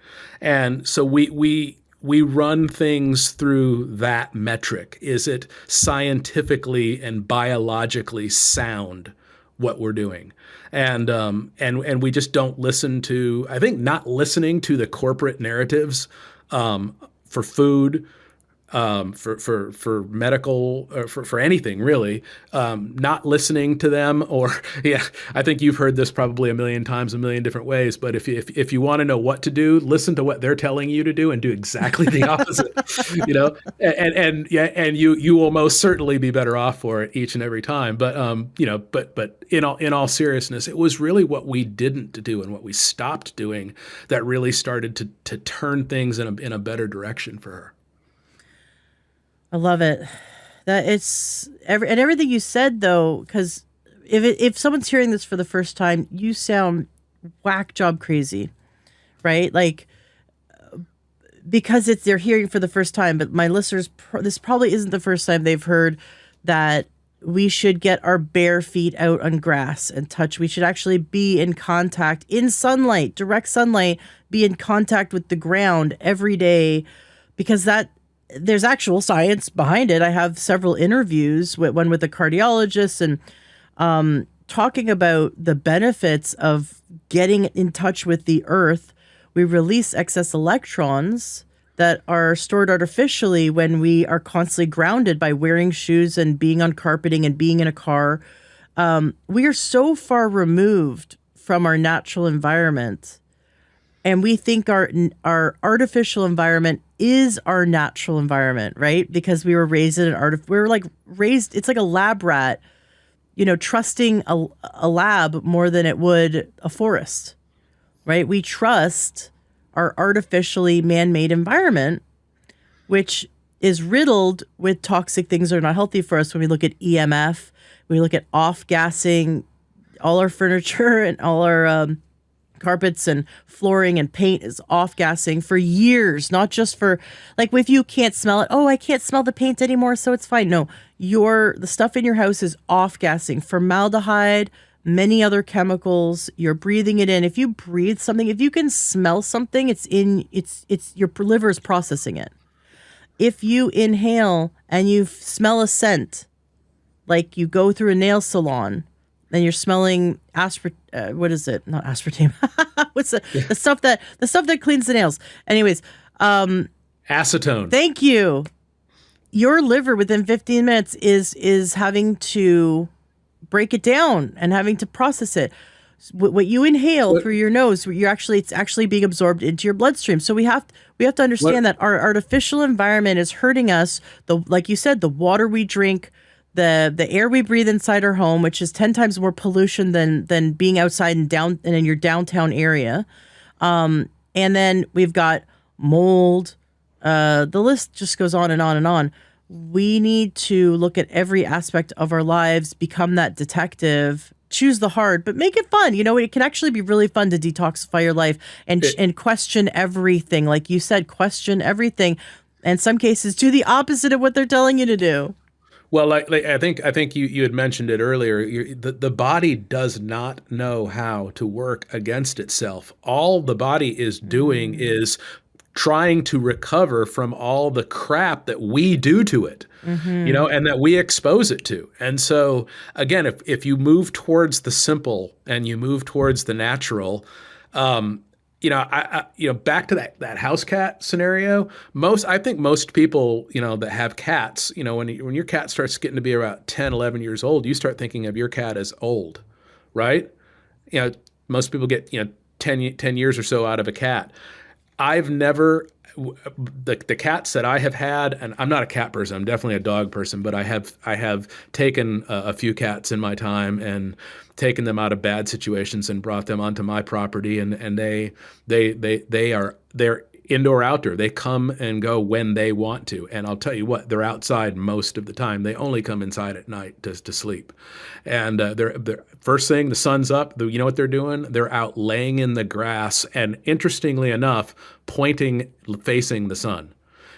And so we run things through that metric. Is it scientifically and biologically sound, what we're doing? And we just don't listen to, I think not listening to the corporate narratives for food, for medical or for anything really, not listening to them or yeah, I think you've heard this probably a million times, a million different ways. But if you want to know what to do, listen to what they're telling you to do and do exactly the opposite. You know, and yeah, and you will most certainly be better off for it each and every time. But you know, but in all seriousness, it was really what we didn't do and what we stopped doing that really started to turn things in a better direction for her. I love it. That it's and everything you said though, because if someone's hearing this for the first time, you sound whack job crazy, right? Like because it's they're hearing for the first time. But my listeners, this probably isn't the first time they've heard that we should get our bare feet out on grass and touch. We should actually be in contact in sunlight, direct sunlight, be in contact with the ground every day, because that there's actual science behind it. I have several interviews, one with a cardiologist, and talking about the benefits of getting in touch with the earth. We release excess electrons that are stored artificially when we are constantly grounded by wearing shoes and being on carpeting and being in a car. We are so far removed from our natural environment, and we think our artificial environment is our natural environment, right? Because we were raised in we were like raised. It's like a lab rat, you know, trusting a lab more than it would a forest, right? We trust our artificially man-made environment, which is riddled with toxic things that are not healthy for us. When we look at EMF, we look at off-gassing all our furniture and all our carpets and flooring and paint is off-gassing for years, not just for, like, if you can't smell it, oh, I can't smell the paint anymore, so it's fine. No, the stuff in your house is off-gassing. Formaldehyde, many other chemicals, you're breathing it in. If you breathe something, if you can smell something, it's your liver is processing it. If you inhale and you smell a scent, like you go through a nail salon and you're smelling what is it? Not aspartame. What's the stuff that cleans the nails? Anyways, acetone. Thank you. Your liver within 15 minutes is having to break it down and having to process it. What you inhale through your nose, it's actually being absorbed into your bloodstream. So we have to understand that our artificial environment is hurting us. Like you said, the water we drink, the air we breathe inside our home, which is 10 times more pollution than being outside and in your downtown area. And then we've got mold. The list just goes on and on and on. We need to look at every aspect of our lives, become that detective, choose the hard, but make it fun. You know, it can actually be really fun to detoxify your life and question everything. Like you said, question everything. And in some cases, do the opposite of what they're telling you to do. Well, like I think you had mentioned it earlier. The body does not know how to work against itself. All the body is doing is trying to recover from all the crap that we do to it, you know, and that we expose it to. And so, again, if you move towards the simple and you move towards the natural, you know, back to that house cat scenario. I think most people, you know, that have cats, you know, when your cat starts getting to be about 10, 11 years old, you start thinking of your cat as old, right? You know, most people get, you know, 10 years or so out of a cat. I've never, the cats that I have had, and I'm not a cat person, I'm definitely a dog person, but I have taken a few cats in my time and taken them out of bad situations and brought them onto my property, and they're indoor outdoor. They come and go when they want to. And I'll tell you what, they're outside most of the time. They only come inside at night to sleep. And they're first thing, the sun's up. You know what they're doing? They're out laying in the grass and, interestingly enough, facing the sun.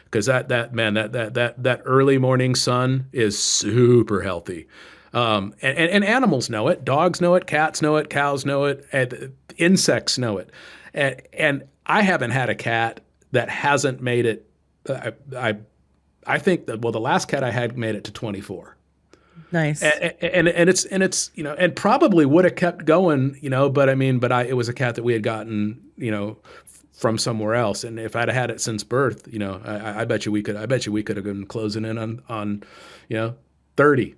Because that early morning sun is super healthy. And animals know it. Dogs know it. Cats know it. Cows know it. And insects know it. And I haven't had a cat that hasn't made it. I think that, well, the last cat I had made it to 24. Nice. And it's you know, and probably would have kept going, you know, but it was a cat that we had gotten, you know, from somewhere else. And if I'd have had it since birth, I bet you we could have been closing in on 30.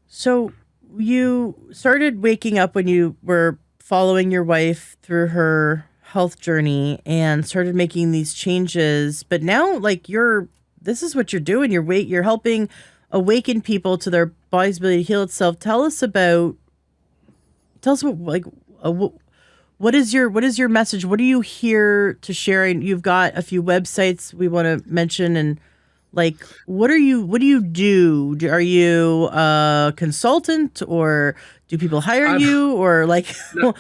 So you started waking up when you were following your wife through her health journey and started making these changes. But now, like, this is what you're doing. You're helping awaken people to their body's ability to heal itself. Tell us what, like, what is your message? What are you here to share? And you've got a few websites we want to mention, and like, what do you do? Are you a consultant, or do people hire I'm, you, or like,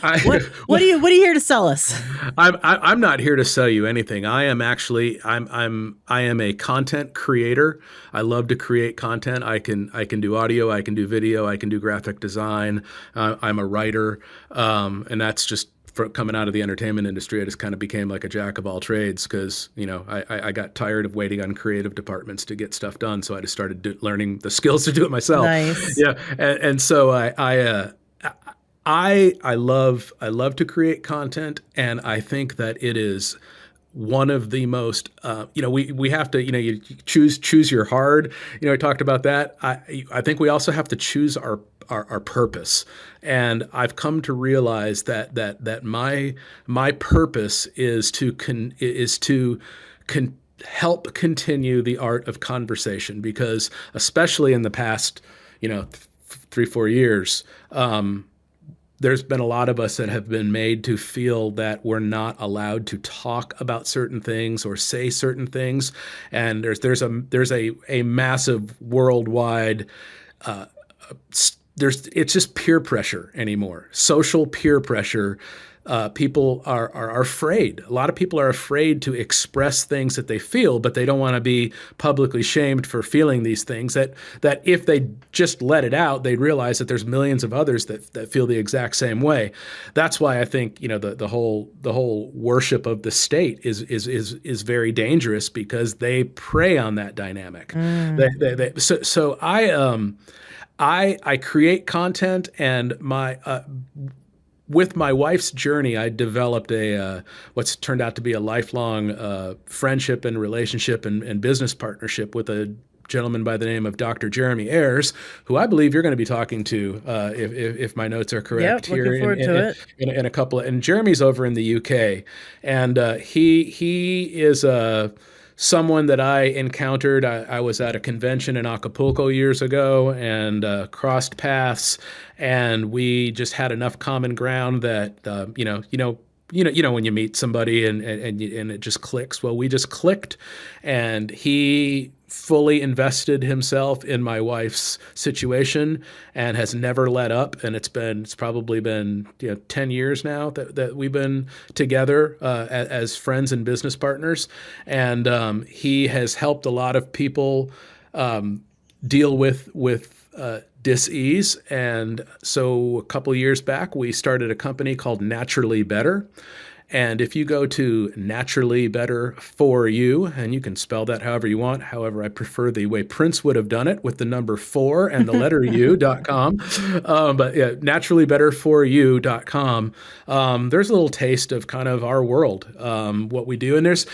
I, what are you here to sell us? I'm not here to sell you anything. I am actually I am a content creator. I love to create content. I can do audio, I can do video, I can do graphic design. I'm a writer, and that's just coming out of the entertainment industry. I just kind of became like a jack of all trades because I got tired of waiting on creative departments to get stuff done. So I just started learning the skills to do it myself. Nice. Yeah, and so I love to create content, and I think that it is one of the most we have to you choose your hard. I talked about that. I think we also have to choose our purpose, and I've come to realize that my purpose is to help continue the art of conversation, because especially in the past 3-4 years, there's been a lot of us that have been made to feel that we're not allowed to talk about certain things or say certain things, and there's a massive worldwide it's just peer pressure anymore, social peer pressure. People are afraid. A lot of people are afraid to express things that they feel, but they don't want to be publicly shamed for feeling these things. That if they just let it out, they realize that there's millions of others that feel the exact same way. That's why I think the whole worship of the state is very dangerous, because they prey on that dynamic. So I create content, and with my wife's journey, I developed what's turned out to be a lifelong friendship and relationship and business partnership with a gentleman by the name of Dr. Jeremy Ayers, who I believe you're going to be talking to, if my notes are correct. Yep, looking forward to it. In a couple and Jeremy's over in the UK, and he is someone that I encountered. I was at a convention in Acapulco years ago, and crossed paths, and we just had enough common ground that when you meet somebody and it just clicks. Well, we just clicked, and he fully invested himself in my wife's situation and has never let up. And it's probably been 10 years now that we've been together as friends and business partners. And he has helped a lot of people deal with dis-ease. And so a couple of years back, we started a company called Naturally Better. And if you go to Naturally Better for You, and you can spell that however you want. However, I prefer the way Prince would have done it, with the number 4 and the letter u.com. But yeah, naturallybetterforyou.com. There's a little taste of kind of our world, what we do. And there's,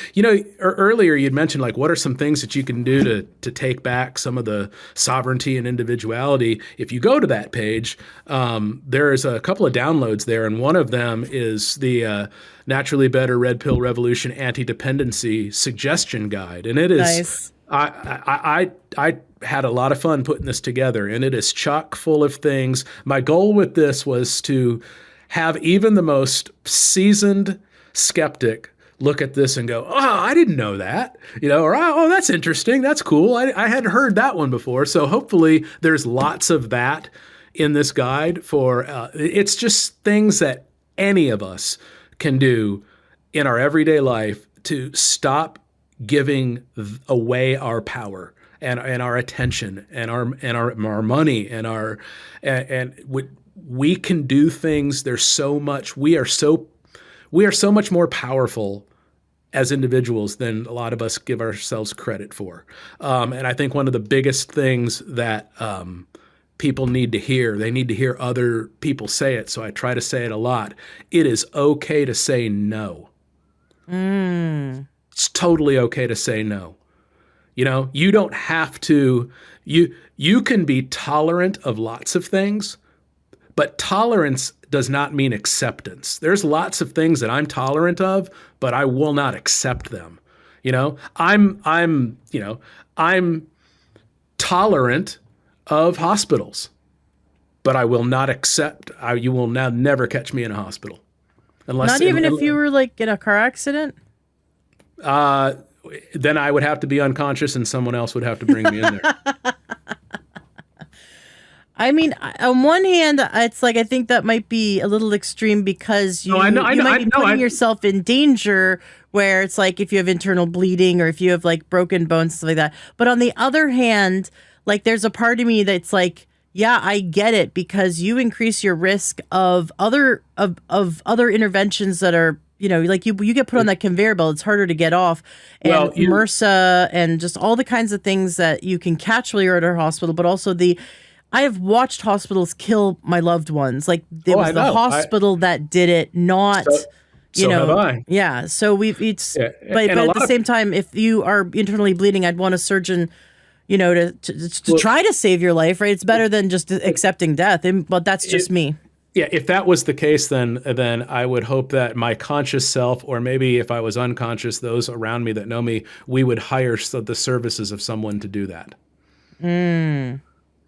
earlier you'd mentioned, like, what are some things that you can do to take back some of the sovereignty and individuality? If you go to that page, there's a couple of downloads there, and one of them is the Naturally Better Red Pill Revolution Anti-Dependency Suggestion Guide. And it is, nice. I had a lot of fun putting this together, and it is chock full of things. My goal with this was to have even the most seasoned skeptic look at this and go, oh, I didn't know that, or, oh, that's interesting. That's cool. I hadn't heard that one before. So hopefully there's lots of that in this guide for, it's just things that any of us can do in our everyday life to stop giving away our power and our attention and our money and we can do things. There's so much. We are so much more powerful as individuals than a lot of us give ourselves credit for. And I think one of the biggest things that people need to hear. They need to hear other people say it. So I try to say it a lot. It is okay to say no. It's totally okay to say no. You don't have to, you can be tolerant of lots of things, but tolerance does not mean acceptance. There's lots of things that I'm tolerant of, but I will not accept them. I'm tolerant of hospitals, but I will not accept. You will now never catch me in a hospital, unless Not even if you were like in a car accident. Then I would have to be unconscious, and someone else would have to bring me in there. I mean, on one hand, it's like I think that might be a little extreme because you might be putting yourself in danger. Where it's like if you have internal bleeding or if you have like broken bones, stuff like that. But on the other hand, like there's a part of me that's like, yeah, I get it, because you increase your risk of other interventions that are, like you get put on that conveyor belt. It's harder to get off, and MRSA and just all the kinds of things that you can catch while you're at a hospital. But also I have watched hospitals kill my loved ones. Like it was the hospital that did it, not. So have I. Yeah. So but at the same time, if you are internally bleeding, I'd want a surgeon, to try to save your life, right? It's better than just accepting death. But that's just me. Yeah. If that was the case, then I would hope that my conscious self, or maybe if I was unconscious, those around me that know me, we would hire the services of someone to do that.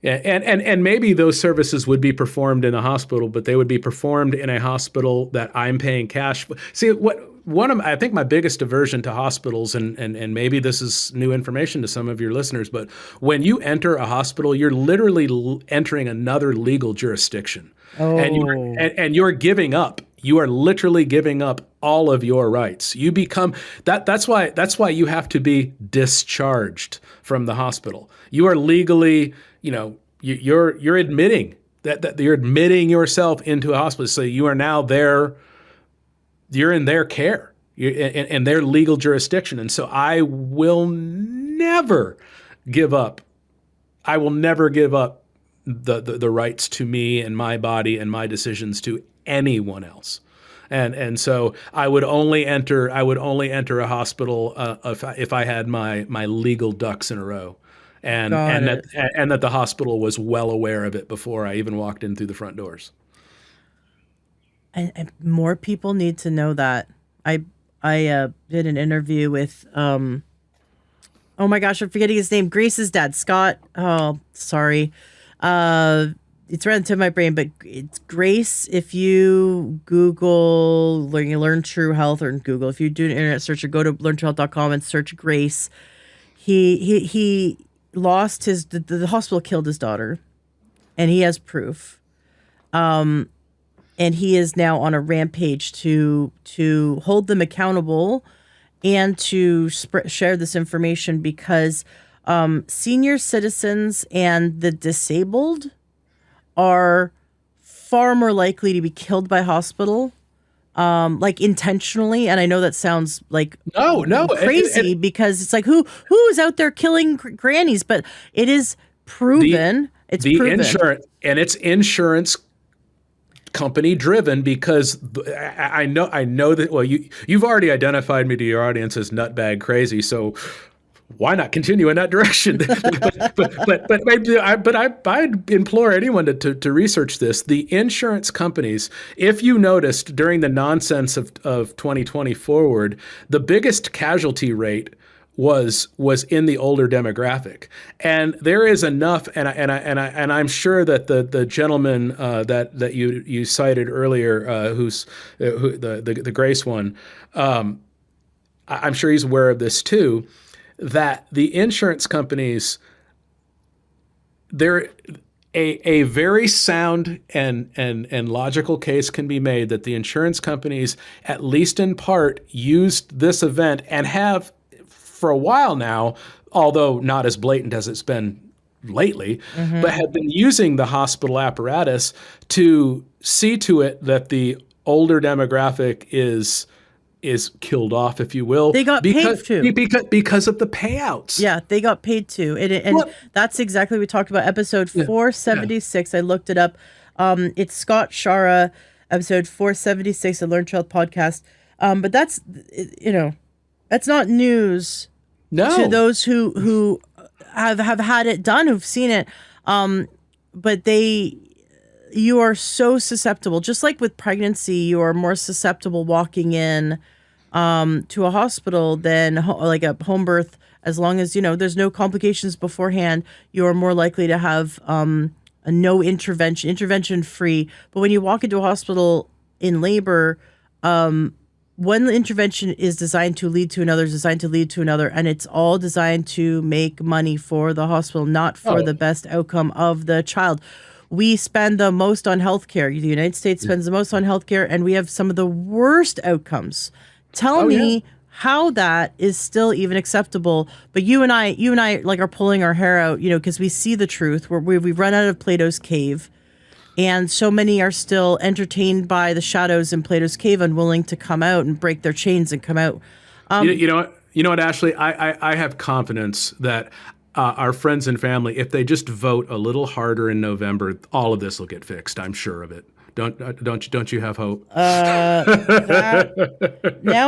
Yeah, and maybe those services would be performed in a hospital, but they would be performed in a hospital that I'm paying cash for. See, I think my biggest aversion to hospitals, and maybe this is new information to some of your listeners, but when you enter a hospital, you're literally entering another legal jurisdiction, and you're giving up. You are literally giving up all of your rights. You become that. That's why you have to be discharged from the hospital. You are legally. You're admitting that you're admitting yourself into a hospital. So you are now there. You're in their care. You're in their legal jurisdiction. And so I will never give up. I will never give up the rights to me and my body and my decisions to anyone else. And so I would only enter a hospital if I had my legal ducks in a row. And that the hospital was well aware of it before I even walked in through the front doors. And more people need to know that. I did an interview with oh my gosh, I'm forgetting his name. Grace's dad, Scott. Oh, sorry. It's right into my brain, but it's Grace. If you Google learn True Health, or Google, if you do an internet search, or go to learntruehealth.com and search Grace, he lost the hospital killed his daughter, and he has proof. And he is now on a rampage to hold them accountable and to share this information, because senior citizens and the disabled are far more likely to be killed by hospital, like intentionally. And I know that sounds like crazy, because it's like who is out there killing grannies, but it is proven. It's proven. It's insurance company driven, because I know that. Well, you've already identified me to your audience as nutbag crazy, so why not continue in that direction? but I implore anyone to research this. The insurance companies, if you noticed during the nonsense of 2020 forward, the biggest casualty rate was in the older demographic, and there is enough. And I'm sure that the gentleman that you cited earlier, who's the Grace one, I'm sure he's aware of this too. That the insurance companies, they're a very sound and logical case can be made that the insurance companies, at least in part, used this event, and have for a while now, although not as blatant as it's been lately, but have been using the hospital apparatus to see to it that the older demographic is is killed off, if you will, They got paid to. because of the payouts. Yeah, they got paid to. And What? that's exactly what we talked about. Episode Yeah. 476. I looked it up. It's Scott Shara, episode 476 of Learn Child podcast. But that's, that's not news No. to those who have had it done, who've seen it. But you are so susceptible. Just like with pregnancy, you are more susceptible walking in to a hospital than like a home birth. As long as there's no complications beforehand, you are more likely to have a no intervention free. But when you walk into a hospital in labor, one intervention is designed to lead to another, and it's all designed to make money for the hospital, not for the best outcome of the child. We spend the most on healthcare. The United States spends the most on healthcare, and we have some of the worst outcomes. Tell me how that is still even acceptable. But you and I like are pulling our hair out, because we see the truth. We've run out of Plato's cave. And so many are still entertained by the shadows in Plato's cave, unwilling to come out and break their chains and come out. You know what, Ashley? I have confidence that our friends and family, if they just vote a little harder in November, all of this will get fixed. I'm sure of it. Don't you have hope? Now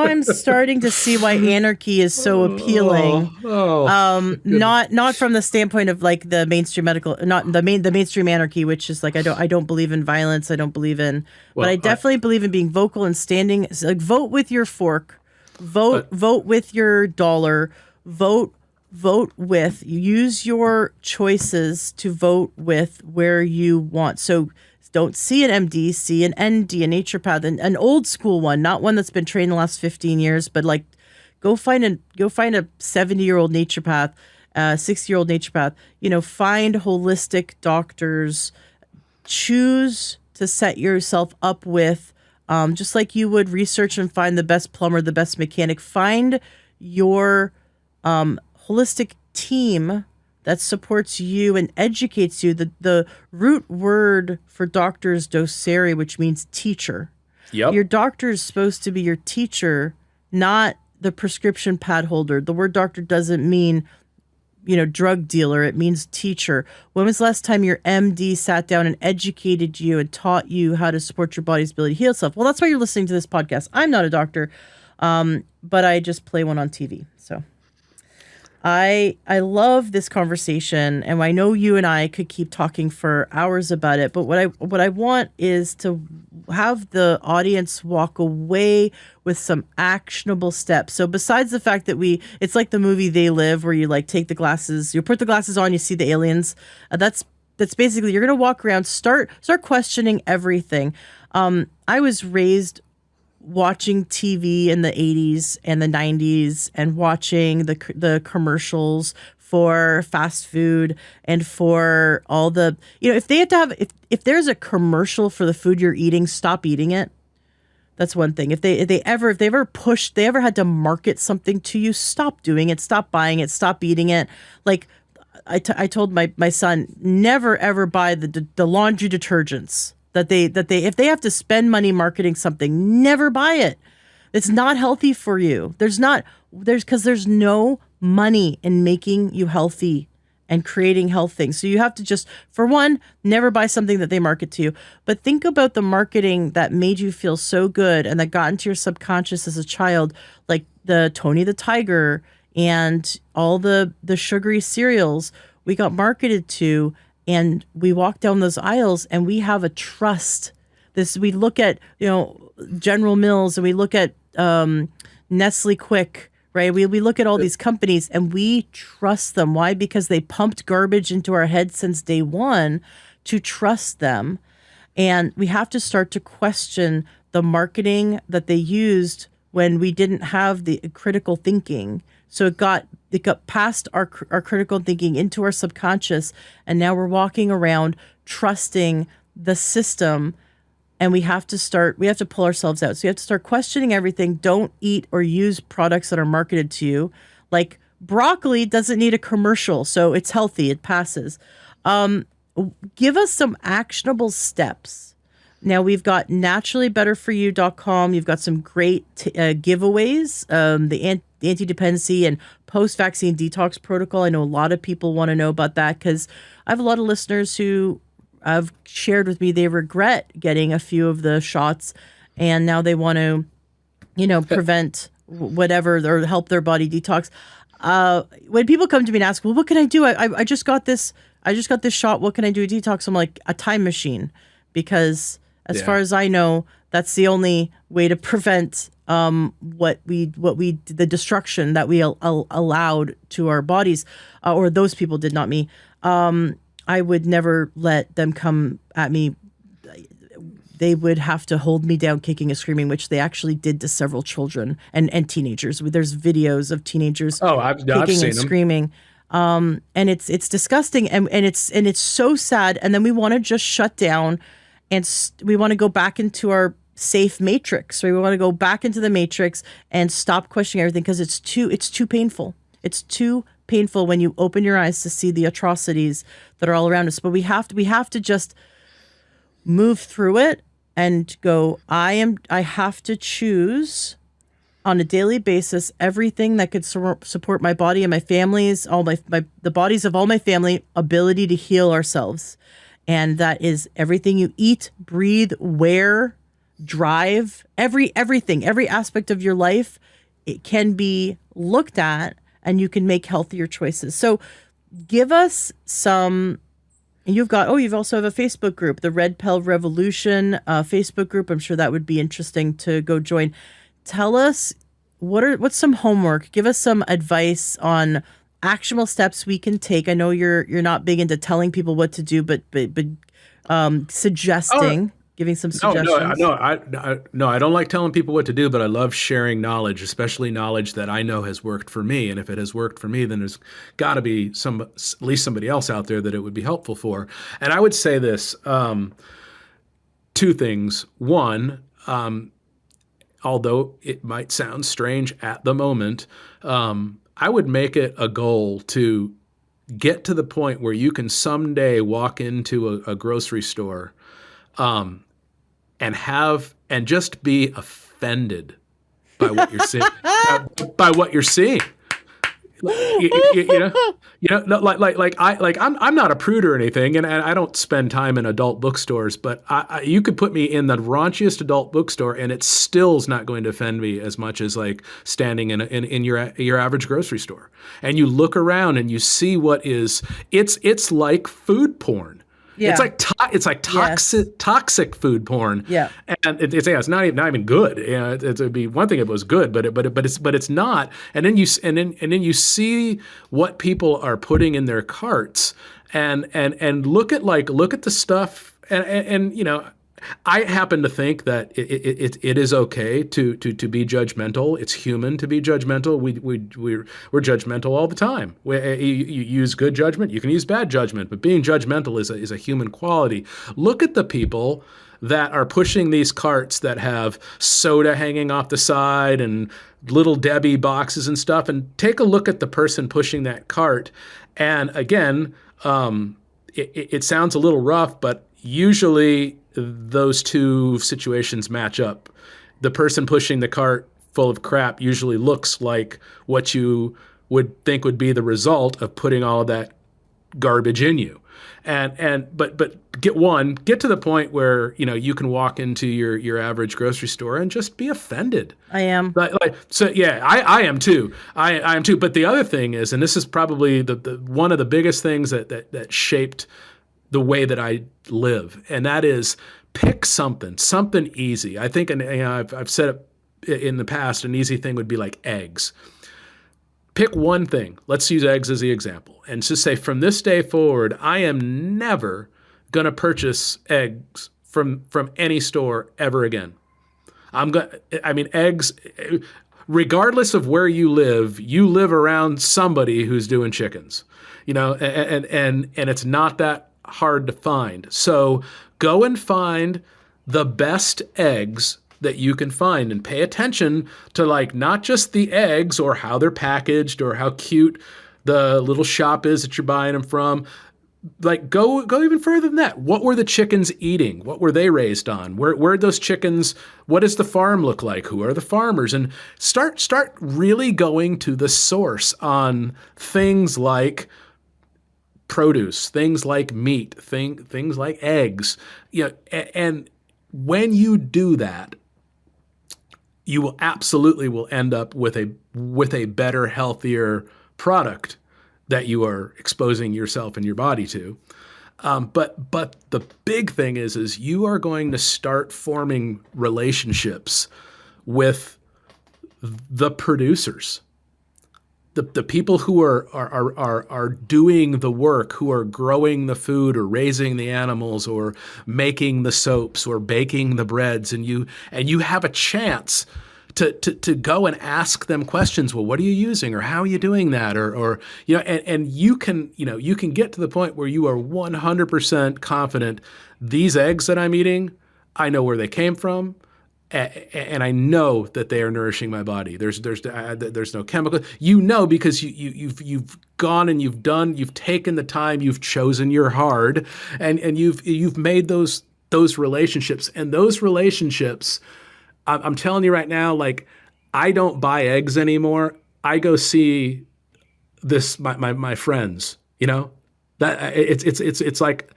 I'm starting to see why anarchy is so appealing. Not from the standpoint of like the mainstream not the mainstream anarchy, which is like I don't believe in violence. I don't believe in, but I definitely believe in being vocal and standing. Like vote with your fork, vote with your dollar, vote with. Use your choices to vote with where you want. So. Don't see an MD, see an ND, a naturopath, an old school one, not one that's been trained the last 15 years, but like go find a 70-year-old naturopath, 60-year-old naturopath, find holistic doctors, choose to set yourself up with, just like you would research and find the best plumber, the best mechanic, find your holistic team that supports you and educates you. The root word for doctor is docere, which means teacher. Yep. Your doctor is supposed to be your teacher, not the prescription pad holder. The word doctor doesn't mean, drug dealer. It means teacher. When was the last time your MD sat down and educated you and taught you how to support your body's ability to heal itself? Well, that's why you're listening to this podcast. I'm not a doctor, but I just play one on TV. So I love this conversation, and I know you and I could keep talking for hours about it, but what I want is to have the audience walk away with some actionable steps. So besides the fact that it's like the movie They Live, where you like take the glasses, you put the glasses on, you see the aliens. That's basically, you're going to walk around, start questioning everything. I was raised watching TV in the 80s and the 90s and watching the commercials for fast food and for all the, if they have to have, if there's a commercial for the food you're eating, stop eating it. That's one thing. If they ever had to market something to you, stop doing it, stop buying it, stop eating it. Like I told my son, never ever buy the laundry detergents. That they if they have to spend money marketing something, never buy it. It's not healthy for you. There's no money in making you healthy and creating health things. So you have to just, for one, never buy something that they market to you. But think about the marketing that made you feel so good and that got into your subconscious as a child, like the Tony the Tiger and all the sugary cereals we got marketed to. And we walk down those aisles and we have a trust. We look at, General Mills, and we look at Nestle Quick, right? We look at all these companies and we trust them. Why? Because they pumped garbage into our heads since day one to trust them. And we have to start to question the marketing that they used when we didn't have the critical thinking. So it got past our critical thinking into our subconscious, and now we're walking around trusting the system, and we have to pull ourselves out. So you have to start questioning everything. Don't eat or use products that are marketed to you. Like broccoli doesn't need a commercial, so it's healthy, it passes. Give us some actionable steps Now we've got naturallybetterforyou.com. You've got some great giveaways, the antidependency and post-vaccine detox protocol. I know a lot of people want to know about that because I have a lot of listeners who have shared with me they regret getting a few of the shots, and now they want to, prevent whatever or help their body detox. When people come to me and ask, well, what can I do? I just got this. I just got this shot. What can I do to detox? I'm like, a time machine, because as far as I know, that's the only way to prevent the destruction that we allowed to our bodies, or those people did, not me. I would never let them come at me. They would have to hold me down kicking and screaming, which they actually did to several children and teenagers. There's videos of teenagers kicking and screaming. And it's disgusting, and it's so sad. And then we want to just shut down, and we want to go back into our safe matrix. We want to go back into the matrix and stop questioning everything, because it's too painful. It's too painful when you open your eyes to see the atrocities that are all around us. But we have to just move through it and go, I have to choose on a daily basis everything that could support my body and my family's, the bodies of all my family, ability to heal ourselves. And that is everything you eat, breathe, wear, drive, everything, every aspect of your life. It can be looked at, and you can make healthier choices. So give us some. And you've also have a Facebook group, the Red Pill Revolution Facebook group. I'm sure that would be interesting to go join. Tell us what's some homework. Give us some advice on actionable steps we can take. I know you're not big into telling people what to do, but suggesting, giving some suggestions. No, I don't like telling people what to do, but I love sharing knowledge, especially knowledge that I know has worked for me. And if it has worked for me, then there's got to be at least somebody else out there that it would be helpful for. And I would say this, two things. One, although it might sound strange at the moment, I would make it a goal to get to the point where you can someday walk into a grocery store and just be offended by what you're seeing. By what you're seeing. I'm not a prude or anything, and I don't spend time in adult bookstores, but you could put me in the raunchiest adult bookstore, and it still is not going to offend me as much as like standing in your average grocery store. And you look around and you see it's like food porn. Yeah. It's like toxic food porn. Yeah. And it's not even good. It would be one thing if it was good, but it's not. And then you see what people are putting in their carts, and look at the stuff, and I happen to think that it is okay to be judgmental. It's human to be judgmental. We're judgmental all the time. You use good judgment, you can use bad judgment, but being judgmental is a human quality. Look at the people that are pushing these carts that have soda hanging off the side and Little Debbie boxes and stuff, and take a look at the person pushing that cart. And again, it sounds a little rough, but usually those two situations match up. The person pushing the cart full of crap usually looks like what you would think would be the result of putting all of that garbage in you. But get to the point where you can walk into your average grocery store and just be offended. I am. I am too. I am too. But the other thing is, and this is probably the one of the biggest things that shaped the way that I live, and that is pick something easy. I think, and I've said it in the past, an easy thing would be like eggs. Pick one thing. Let's use eggs as the example, and just say from this day forward, I am never going to purchase eggs from any store ever again. Eggs, regardless of where you live around somebody who's doing chickens, and it's not that hard to find. So go and find the best eggs that you can find, and pay attention to not just the eggs or how they're packaged or how cute the little shop is that you're buying them from, like go even further than that. What were the chickens eating? What were they raised on? Where those chickens? What does the farm look like? Who are the farmers? And start really going to the source on things like produce, things like meat, things like eggs. And when you do that, you will absolutely will end up with a better, healthier product that you are exposing yourself and your body to. But the big thing is you are going to start forming relationships with the producers, the people who are doing the work, who are growing the food or raising the animals or making the soaps or baking the breads, and you have a chance to go and ask them questions. Well, what are you using, or how are you doing that, or and you can get to the point where you are 100% confident these eggs that I'm eating, I know where they came from. And I know that they are nourishing my body. There's no chemical, because you've gone and you've taken the time, you've chosen your hard, and you've made those relationships. And those relationships, I'm telling you right now, like, I don't buy eggs anymore. I go see my friends. That it's like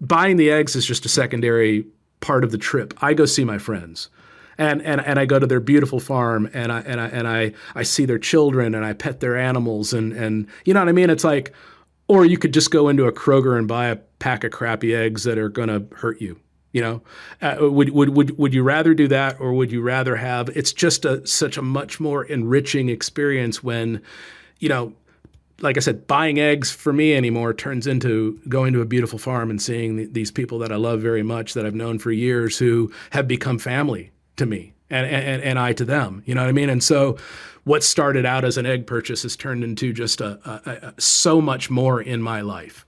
buying the eggs is just a secondary part of the trip. I go see my friends, and I go to their beautiful farm, and I see their children, and I pet their animals, and you know what I mean? It's like, or you could just go into a Kroger and buy a pack of crappy eggs that are going to hurt you. Would you rather do that, or would you rather have? It's just such a much more enriching experience when, like I said, buying eggs for me anymore turns into going to a beautiful farm and seeing these people that I love very much, that I've known for years, who have become family to me, and I to them. You know what I mean? And so what started out as an egg purchase has turned into just so much more in my life.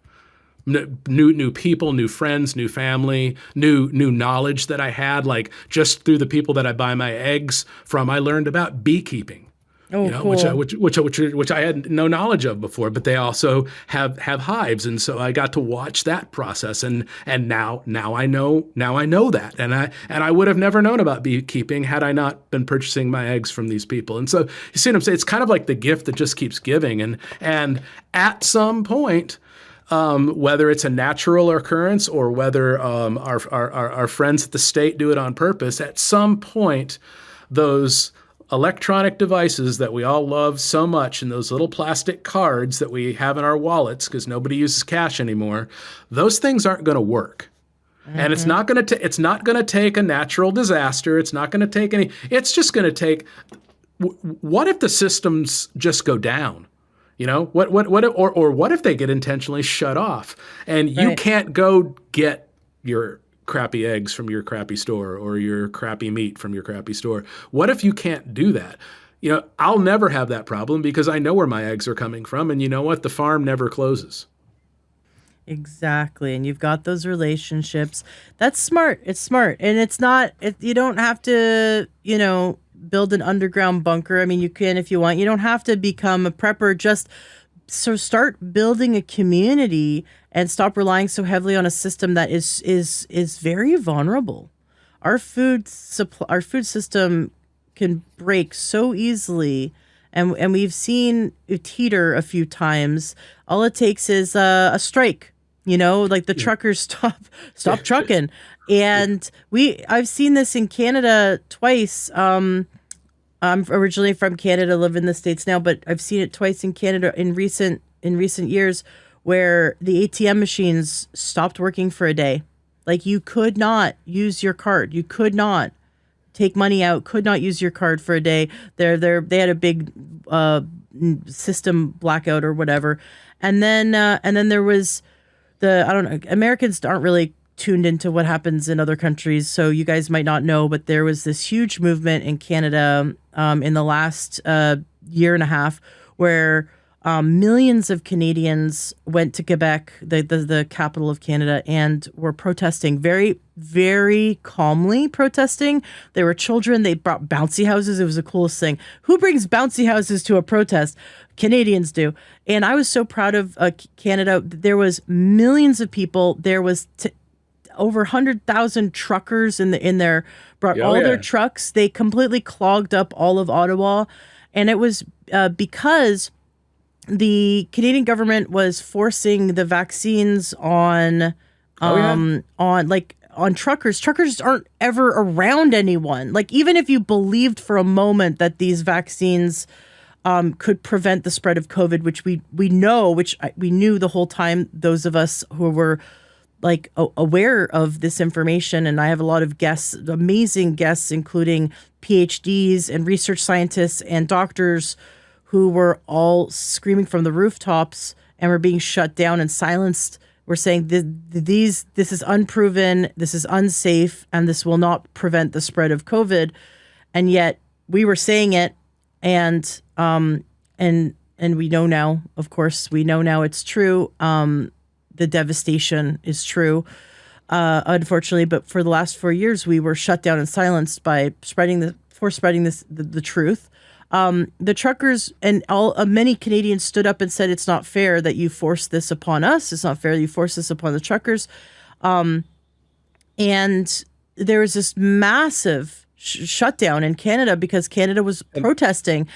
New people, new friends, new family, new knowledge that I had, like just through the people that I buy my eggs from. I learned about beekeeping. Cool. Which I had no knowledge of before, but they also have hives, and so I got to watch that process, and now I know that, and I would have never known about beekeeping had I not been purchasing my eggs from these people. And so you see what I'm saying? It's kind of like the gift that just keeps giving, and at some point, whether it's a natural occurrence or whether our friends at the state do it on purpose, at some point, those electronic devices that we all love so much, and those little plastic cards that we have in our wallets because nobody uses cash anymore, those things aren't going to work. Mm-hmm. And it's not going to take a natural disaster. It's not going to take any. It's just going to take. What if the systems just go down? What if they get intentionally shut off, and you can't go get your crappy eggs from your crappy store, or your crappy meat from your crappy store? What if you can't do that? I'll never have that problem because I know where my eggs are coming from, and you know what? The farm never closes. Exactly. And you've got those relationships. That's smart. It's smart. And it's not, you don't have to, build an underground bunker. I mean, you can if you want. You don't have to become a prepper. Just start building a community and stop relying so heavily on a system that is very vulnerable. Our food system can break so easily, and we've seen it teeter a few times. All it takes is a strike. Like the truckers stop trucking. And I've seen this in Canada twice. I'm originally from Canada, live in the States now, but I've seen it twice in Canada in recent years, where the ATM machines stopped working for a day. Like, you could not use your card. You could not take money out, could not use your card for a day. They had a big system blackout or whatever. And then there was I don't know, Americans aren't really tuned into what happens in other countries, so you guys might not know, but there was this huge movement in Canada in the last year and a half where millions of Canadians went to Quebec, the capital of Canada, and were protesting very, very calmly protesting. There were children. They brought bouncy houses. It was the coolest thing. Who brings bouncy houses to a protest? Canadians do. And I was so proud of Canada. There was millions of people. There was over 100,000 truckers in their brought their trucks. They completely clogged up all of Ottawa. And it was because the Canadian government was forcing the vaccines on truckers. Truckers aren't ever around anyone. Like, even if you believed for a moment that these vaccines could prevent the spread of COVID, which we knew the whole time, those of us who were like aware of this information. And I have a lot of guests, amazing guests, including PhDs and research scientists and doctors who were all screaming from the rooftops and were being shut down and silenced. We're saying this is unproven, this is unsafe, and this will not prevent the spread of COVID. And yet we were saying it, and we know now. Of course, we know now it's true. The devastation is true, unfortunately. But for the last 4 years, we were shut down and silenced by spreading the truth. The truckers and many Canadians stood up and said, it's not fair that you force this upon us. It's not fair that you force this upon the truckers. And there was this massive shutdown in Canada because Canada was protesting.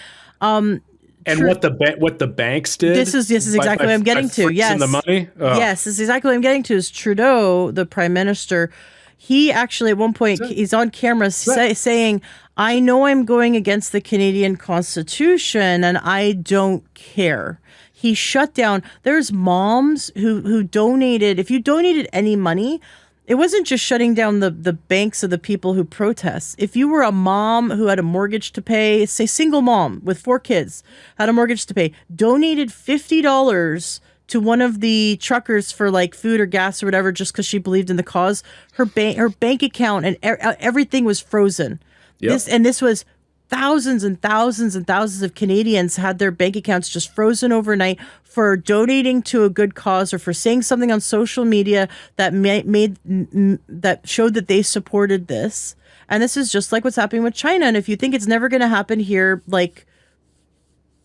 And what the banks did. This is exactly what I'm getting to. Yes, the money. Oh. Yes, this is exactly what I'm getting to. Is Trudeau, the Prime Minister, he actually at one point he's on camera saying, "I know I'm going against the Canadian Constitution, and I don't care." He shut down. There's moms who donated. If you donated any money, it wasn't just shutting down the banks of the people who protest. If you were a mom who had a mortgage to pay, say single mom with 4 kids, had a mortgage to pay, donated $50 to one of the truckers for like food or gas or whatever, just because she believed in the cause, her bank account and everything was frozen. Yep. This was thousands and thousands and thousands of Canadians had their bank accounts just frozen overnight for donating to a good cause or for saying something on social media that that showed that they supported this. And this is just like what's happening with China. And if you think it's never going to happen here, like,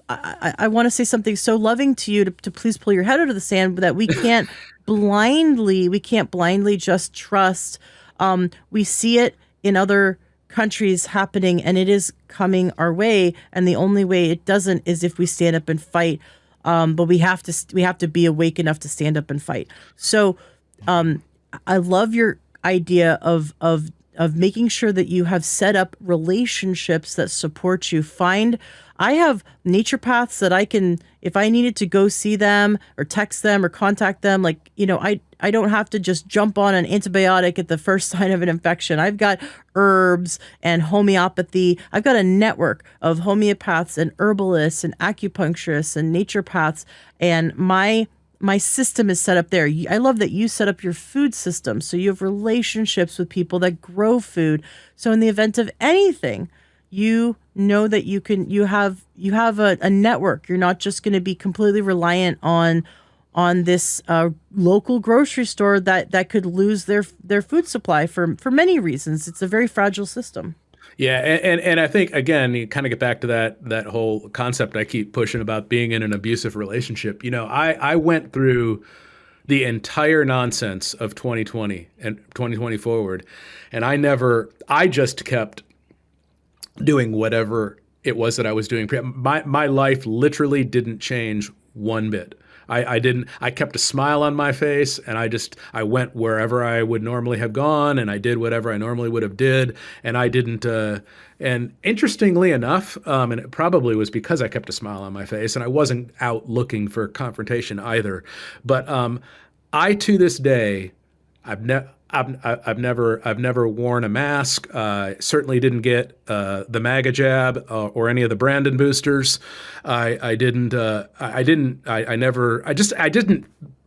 I want to say something so loving to you to please pull your head out of the sand, that we can't blindly just trust. We see it in other countries happening, and it is coming our way. And the only way it doesn't is if we stand up and fight. But we have to be awake enough to stand up and fight. So I love your idea of making sure that you have set up relationships that support you. I have naturopaths that I can, if I needed to go see them or text them or contact them, like, I don't have to just jump on an antibiotic at the first sign of an infection. I've got herbs and homeopathy. I've got a network of homeopaths and herbalists and acupuncturists and naturopaths. And my system is set up there. I love that you set up your food system. So you have relationships with people that grow food. So in the event of anything, you know that you have a network. You're not just going to be completely reliant on this local grocery store that could lose their food supply for many reasons. It's a very fragile system. Yeah, and I think, again, you kind of get back to that whole concept I keep pushing about being in an abusive relationship. I went through the entire nonsense of 2020 and 2020 forward, and I just kept doing whatever it was that I was doing. My life literally didn't change one bit. I kept a smile on my face, and I went wherever I would normally have gone, and I did whatever I normally would have did, and I didn't, and interestingly enough, and it probably was because I kept a smile on my face, and I wasn't out looking for confrontation either, but I, to this day, I've never worn a mask. Certainly didn't get the MAGA jab or any of the Brandon boosters. I didn't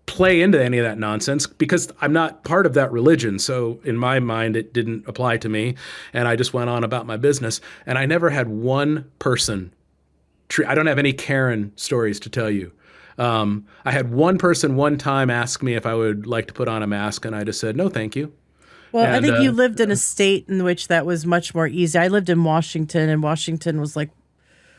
play into any of that nonsense because I'm not part of that religion. So in my mind, it didn't apply to me, and I just went on about my business. And I never had one person I don't have any Karen stories to tell you. I had one person one time ask me if I would like to put on a mask, and I just said no, thank you. Well, I And think you lived in a state in which that was much more easy. I lived in Washington, and Washington was like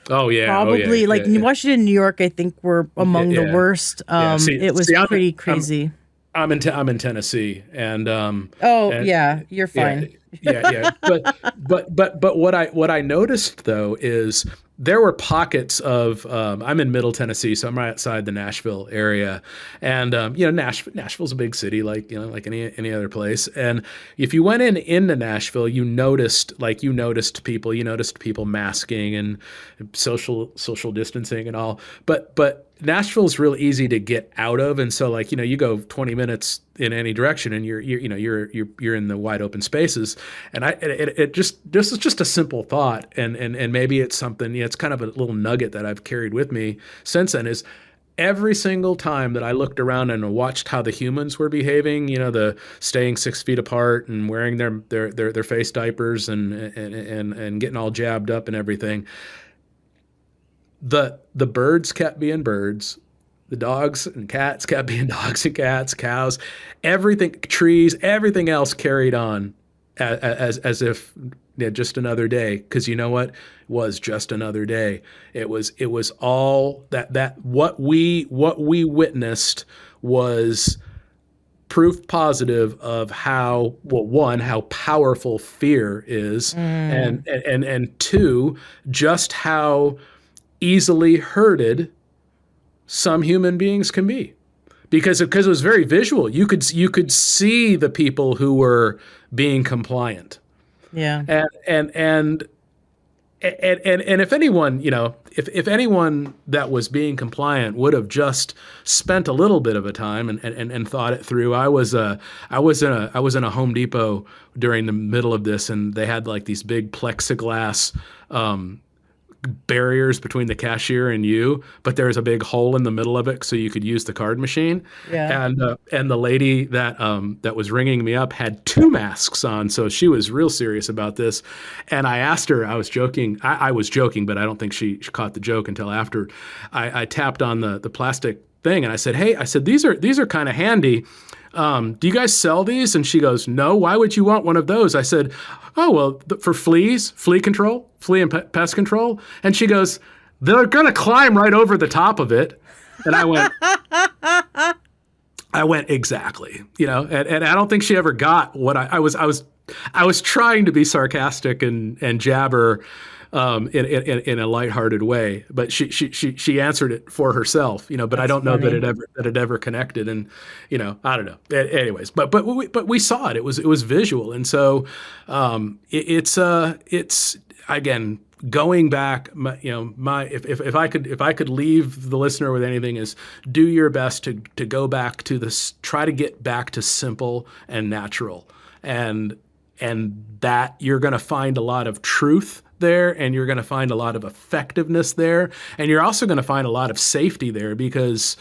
oh yeah, probably like yeah, yeah, Washington and New York, I think were yeah, among the yeah. worst. Yeah. It was See, pretty crazy. I'm in Tennessee, Oh and yeah, you're yeah, fine. yeah. But what I noticed though is there were pockets of I'm in Middle Tennessee, so I'm right outside the Nashville area, and Nashville's a big city, like like any other place. And if you went into Nashville, you noticed people masking and social distancing and all. But Nashville's real easy to get out of, and so you go 20 minutes in any direction, and you're in the wide open spaces. And this is just a simple thought, and maybe it's something. It's kind of a little nugget that I've carried with me since then. Is every single time that I looked around and watched how the humans were behaving, the staying 6 feet apart and wearing their face diapers and getting all jabbed up and everything. The birds kept being birds, the dogs and cats kept being dogs and cats, cows, everything, trees, everything else carried on as if just another day. Because you know what? It was just another day. It was all that what we witnessed was proof positive of how powerful fear is, and two, just how easily herded some human beings can be, because it was very visual. You could see the people who were being compliant. Yeah. And if anyone, if anyone that was being compliant would have just spent a little bit of a time and thought it through. I was in a Home Depot during the middle of this, and they had like these big plexiglass barriers between the cashier and you, but there's a big hole in the middle of it so you could use the card machine. Yeah. And the lady that was ringing me up had 2 masks on, so she was real serious about this. And I asked her, I was joking, I was joking, but I don't think she caught the joke until after. I tapped on the plastic thing and I said, hey, these are kind of handy. Do you guys sell these? And she goes, no, why would you want one of those? I said, oh, well, for flea control, flea and pest control. And she goes, they're going to climb right over the top of it. And I went, exactly, and I don't think she ever got what I was trying to be sarcastic and jabber, in a lighthearted way, but she answered it for herself, but That's I don't know funny. that it ever connected, and I don't know. Anyways, but we saw it. It was visual, and so it's again, going back. If I could leave the listener with anything, is do your best to go back to this. Try to get back to simple and natural, and that you're going to find a lot of truth there, and you're going to find a lot of effectiveness there, and you're also going to find a lot of safety there, because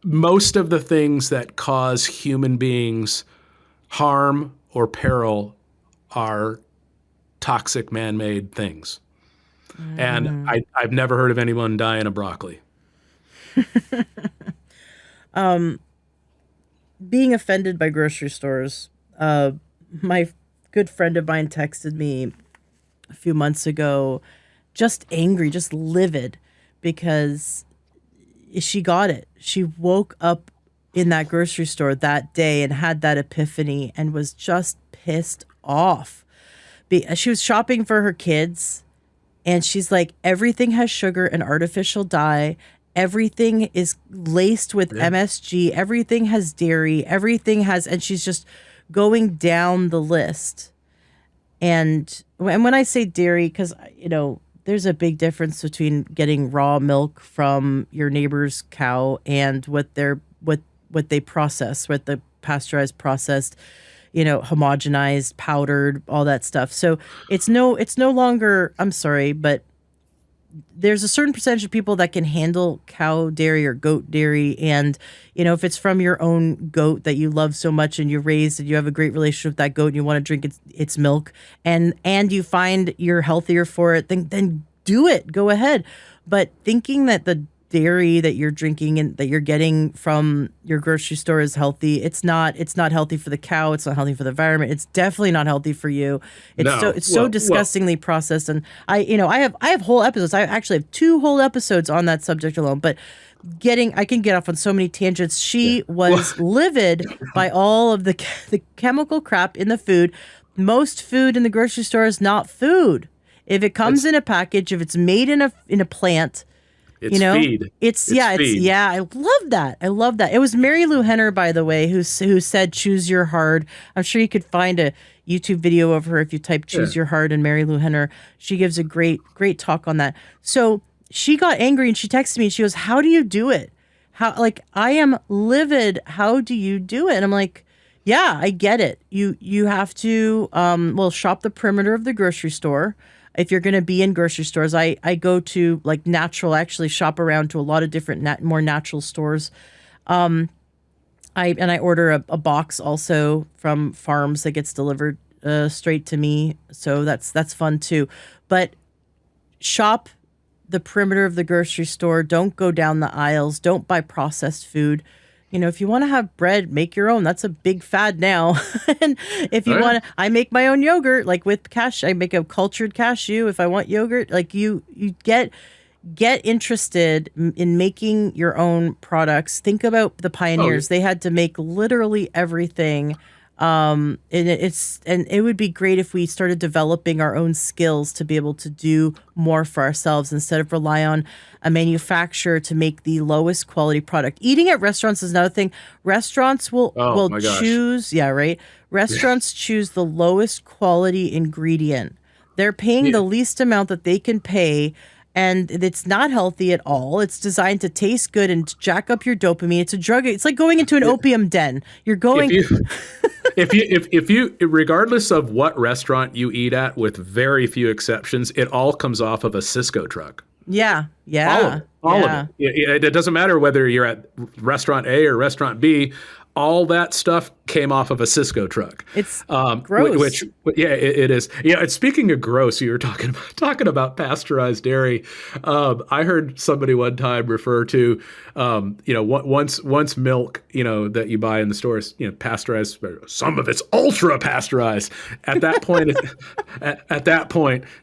most of the things that cause human beings harm or peril are toxic man-made things. And I've never heard of anyone dying of broccoli. Being offended by grocery stores. My good friend of mine texted me a few months ago, just angry, just livid, because she got it. She woke up in that grocery store that day and had that epiphany and was just pissed off. She was shopping for her kids, and she's like, everything has sugar and artificial dye. Everything is laced with MSG. Everything has dairy. And she's just going down the list. And when I say dairy, because, there's a big difference between getting raw milk from your neighbor's cow and what they process, what the pasteurized, processed, homogenized, powdered, all that stuff. So it's no longer, I'm sorry, but there's a certain percentage of people that can handle cow dairy or goat dairy. And, if it's from your own goat that you love so much and you raised and you have a great relationship with that goat and you want to drink its milk, and you find you're healthier for it, then do it. Go ahead. But thinking that the dairy that you're drinking and that you're getting from your grocery store is healthy, it's not healthy for the cow, it's not healthy for the environment, it's definitely not healthy for you. No. It's so disgustingly processed. And I have whole episodes. I actually have 2 whole episodes on that subject alone. But I can get off on so many tangents. She was livid by all of the chemical crap in the food. Most food in the grocery store is not food. If it comes in a package, if it's made in a plant, it's feed. It's feed. I love that. I love that. It was Mary Lou Henner, by the way, who said choose your hard. I'm sure you could find a YouTube video of her if you type choose your hard and Mary Lou Henner. She gives a great talk on that. So she got angry and she texted me and she goes, "How do you do it? I am livid. How do you do it?" And I'm like, "Yeah, I get it. You have to shop the perimeter of the grocery store. If you're going to be in grocery stores, I go to natural. I actually shop around to a lot of different more natural stores. I order a box also from farms that gets delivered straight to me. So that's fun too. But shop the perimeter of the grocery store. Don't go down the aisles. Don't buy processed food. If you want to have bread, make your own. That's a big fad now. And if you want to, I make my own yogurt, with cashew. I make a cultured cashew. If I want yogurt, you get interested in making your own products. Think about the pioneers. They had to make literally everything. And it would be great if we started developing our own skills to be able to do more for ourselves instead of rely on a manufacturer to make the lowest quality product. Eating at restaurants is another thing. Restaurants will choose, Restaurants choose the lowest quality ingredient. They're paying the least amount that they can pay. And it's not healthy at all. It's designed to taste good and to jack up your dopamine. It's a drug. It's like going into an opium den. You're going. If you, regardless of what restaurant you eat at, with very few exceptions, it all comes off of a Cisco truck. Yeah. All of it. It doesn't matter whether you're at restaurant A or restaurant B. All that stuff came off of a Cisco truck. It's gross. It is. Yeah. And speaking of gross, you were talking about pasteurized dairy. I heard somebody one time refer to, once milk, that you buy in the stores, pasteurized. Some of it's ultra pasteurized. At that point,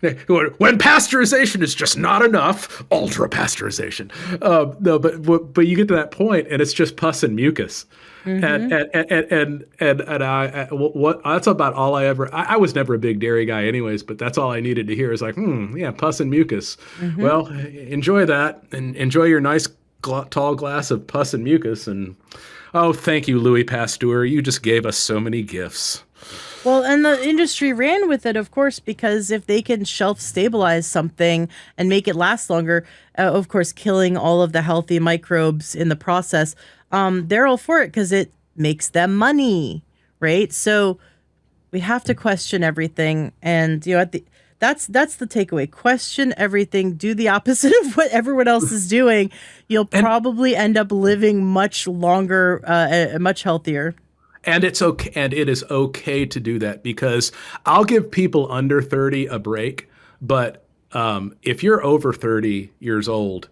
when pasteurization is just not enough, ultra pasteurization. No, but you get to that point, and it's just pus and mucus. Mm-hmm. And that's about all I was never a big dairy guy anyways, but that's all I needed to hear is pus and mucus. Mm-hmm. Well, enjoy that and enjoy your nice tall glass of pus and mucus. And thank you, Louis Pasteur. You just gave us so many gifts. Well, and the industry ran with it, of course, because if they can shelf stabilize something and make it last longer, of course, killing all of the healthy microbes in the process, they're all for it because it makes them money, right? So we have to question everything, and that's the takeaway. Question everything. Do the opposite of what everyone else is doing. You'll probably end up living much longer, much healthier. And it's okay, and it is okay to do that, because I'll give people under 30 a break, but if you're over 30 years old,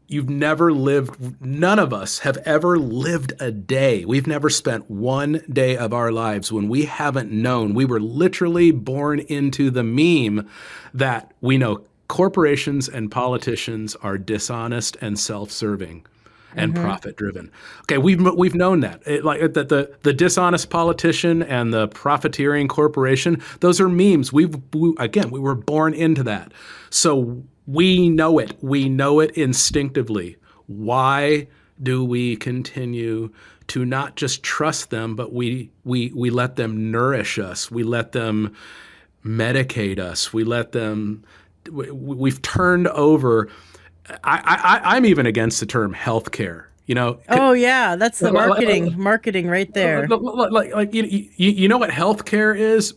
you've never lived, none of us have ever lived a day. We've never spent one day of our lives when we haven't known. We were literally born into the meme that we know corporations and politicians are dishonest and self-serving and profit-driven. Okay, we've known that. The dishonest politician and the profiteering corporation, those are memes. We were born into that. So we know it. We know it instinctively. Why do we continue to not just trust them, but we let them nourish us? We let them medicate us. We've turned over. I'm even against the term healthcare. Oh yeah, that's the marketing right there. You know what healthcare is?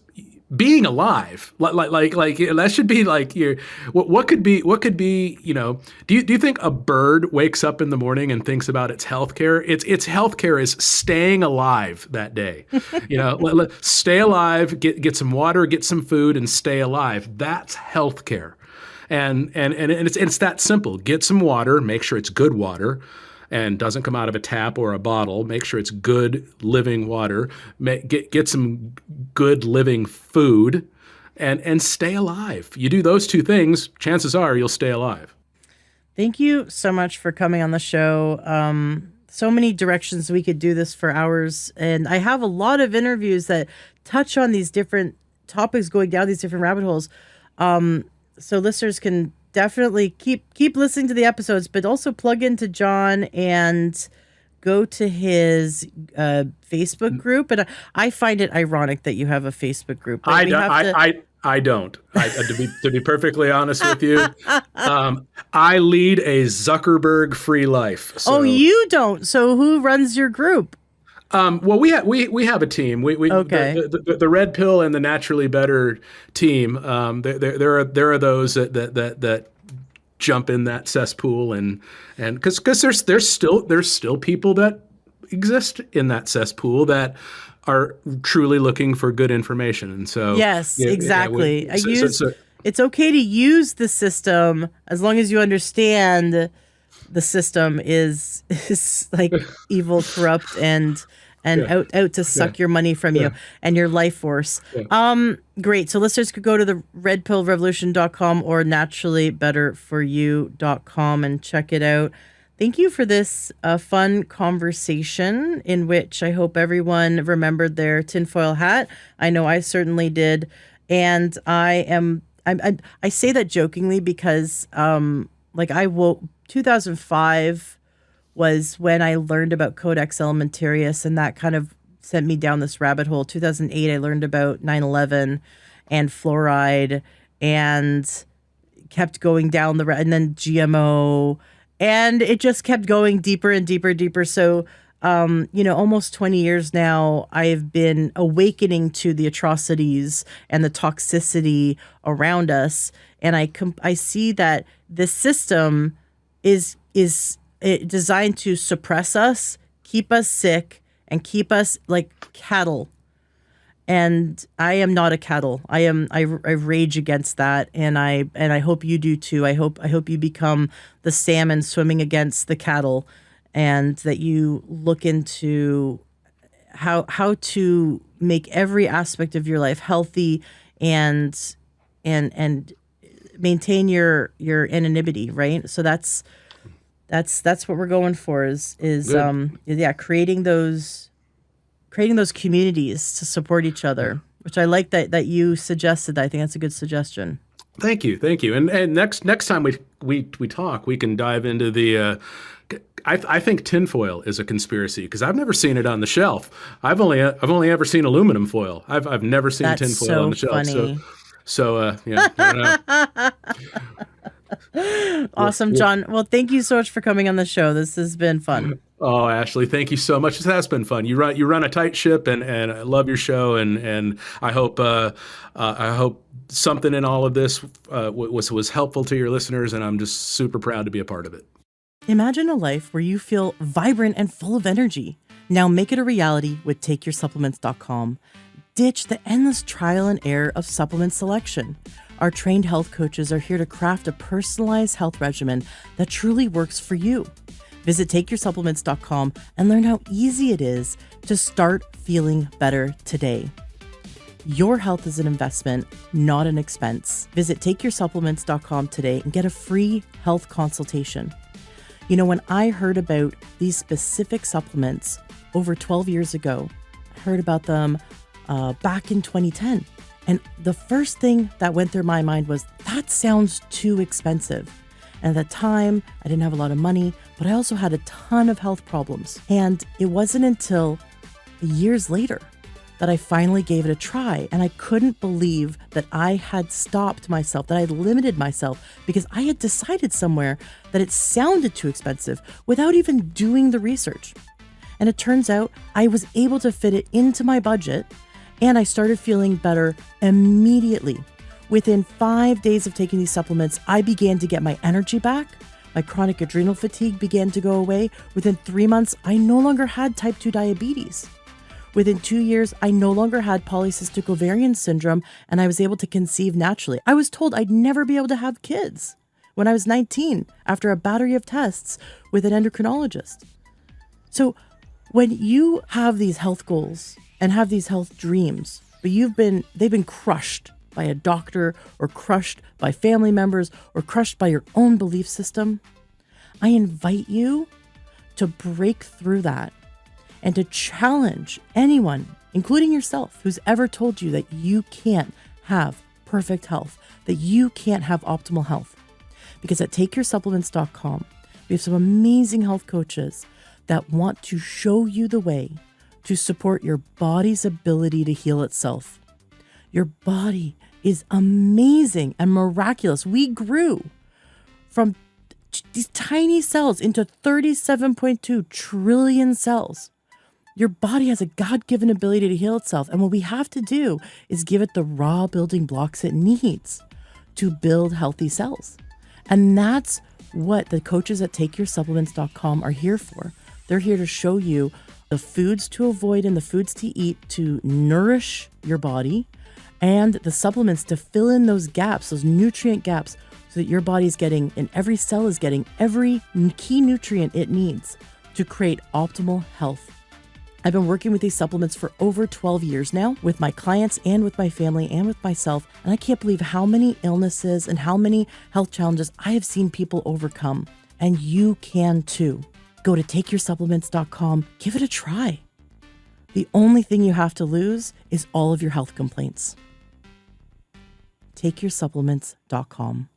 Being alive. That should be what could be. Do you think a bird wakes up in the morning and thinks about its healthcare? Its healthcare is staying alive that day. Stay alive, get some water, get some food, and stay alive. That's healthcare. And it's that simple. Get some water, make sure it's good water and doesn't come out of a tap or a bottle. Make sure it's good living water. Get some good living food and stay alive. You do those two things, chances are you'll stay alive. Thank you so much for coming on the show. So many directions we could do this for hours. And I have a lot of interviews that touch on these different topics, going down these different rabbit holes. So listeners can definitely keep listening to the episodes, but also plug into John and go to his Facebook group. And I find it ironic that you have a Facebook group. I don't. To be perfectly honest with you, I lead a Zuckerberg-free life. So. Oh, you don't? So who runs your group? Well, we have a team. Okay. The Red Pill and the Naturally Better team. There are those that jump in that cesspool and because there's still people that exist in that cesspool that are truly looking for good information. And so yes, exactly. It's okay to use the system as long as you understand the system is like evil, corrupt, and out to suck your money from you and your life force. Great. So listeners could go to the redpillrevolution.com or naturallybetterforyou.com and check it out. Thank you for this fun conversation in which I hope everyone remembered their tinfoil hat. I know I certainly did. And I say that jokingly because 2005 was when I learned about Codex Alimentarius, and that kind of sent me down this rabbit hole. 2008, I learned about 9/11 and fluoride, and kept going down and then GMO, and it just kept going deeper and deeper. So, almost 20 years now, I've been awakening to the atrocities and the toxicity around us, and I see that this system is designed to suppress us, keep us sick, and keep us like cattle. And I am not a cattle. I rage against that, and I hope you do too. I hope you become the salmon swimming against the cattle, and that you look into how to make every aspect of your life healthy and maintain your anonymity, right? So that's what we're going for is creating those communities to support each other, which I like that you suggested. I think that's a good suggestion. Thank you. And next time we talk, we can dive into the. I think tinfoil is a conspiracy because I've never seen it on the shelf. I've only ever seen aluminum foil. I've never seen tinfoil on the shelf. Funny. So I don't know. Awesome, John. Well, thank you so much for coming on the show. This has been fun. Oh, Ashley, thank you so much. This has been fun. You run a tight ship, and I love your show, and I hope something in all of this was helpful to your listeners, and I'm just super proud to be a part of it. Imagine a life where you feel vibrant and full of energy. Now make it a reality with TakeYourSupplements.com. Ditch the endless trial and error of supplement selection. Our trained health coaches are here to craft a personalized health regimen that truly works for you. Visit TakeYourSupplements.com and learn how easy it is to start feeling better today. Your health is an investment, not an expense. Visit TakeYourSupplements.com today and get a free health consultation. You know, when I heard about these specific supplements over 12 years ago, I heard about them back in 2010. And the first thing that went through my mind was, that sounds too expensive. And at the time, I didn't have a lot of money, but I also had a ton of health problems. And it wasn't until years later that I finally gave it a try. And I couldn't believe that I had stopped myself, that I had limited myself, because I had decided somewhere that it sounded too expensive without even doing the research. And it turns out I was able to fit it into my budget, and I started feeling better immediately. Within 5 days of taking these supplements, I began to get my energy back. My chronic adrenal fatigue began to go away. Within 3 months, I no longer had type 2 diabetes. Within 2 years, I no longer had polycystic ovarian syndrome and I was able to conceive naturally. I was told I'd never be able to have kids when I was 19 after a battery of tests with an endocrinologist. So when you have these health goals and have these health dreams, but they've been crushed by a doctor or crushed by family members or crushed by your own belief system, I invite you to break through that and to challenge anyone, including yourself, who's ever told you that you can't have perfect health, that you can't have optimal health. Because at takeyoursupplements.com, we have some amazing health coaches that want to show you the way to support your body's ability to heal itself. Your body is amazing and miraculous. We grew from these tiny cells into 37.2 trillion cells. Your body has a God-given ability to heal itself. And what we have to do is give it the raw building blocks it needs to build healthy cells. And that's what the coaches at takeyoursupplements.com are here for. They're here to show you the foods to avoid and the foods to eat to nourish your body and the supplements to fill in those gaps, those nutrient gaps, so that your body's getting, and every cell is getting every key nutrient it needs to create optimal health. I've been working with these supplements for over 12 years now with my clients and with my family and with myself. And I can't believe how many illnesses and how many health challenges I have seen people overcome. And you can too. Go to takeyoursupplements.com. Give it a try. The only thing you have to lose is all of your health complaints. takeyoursupplements.com.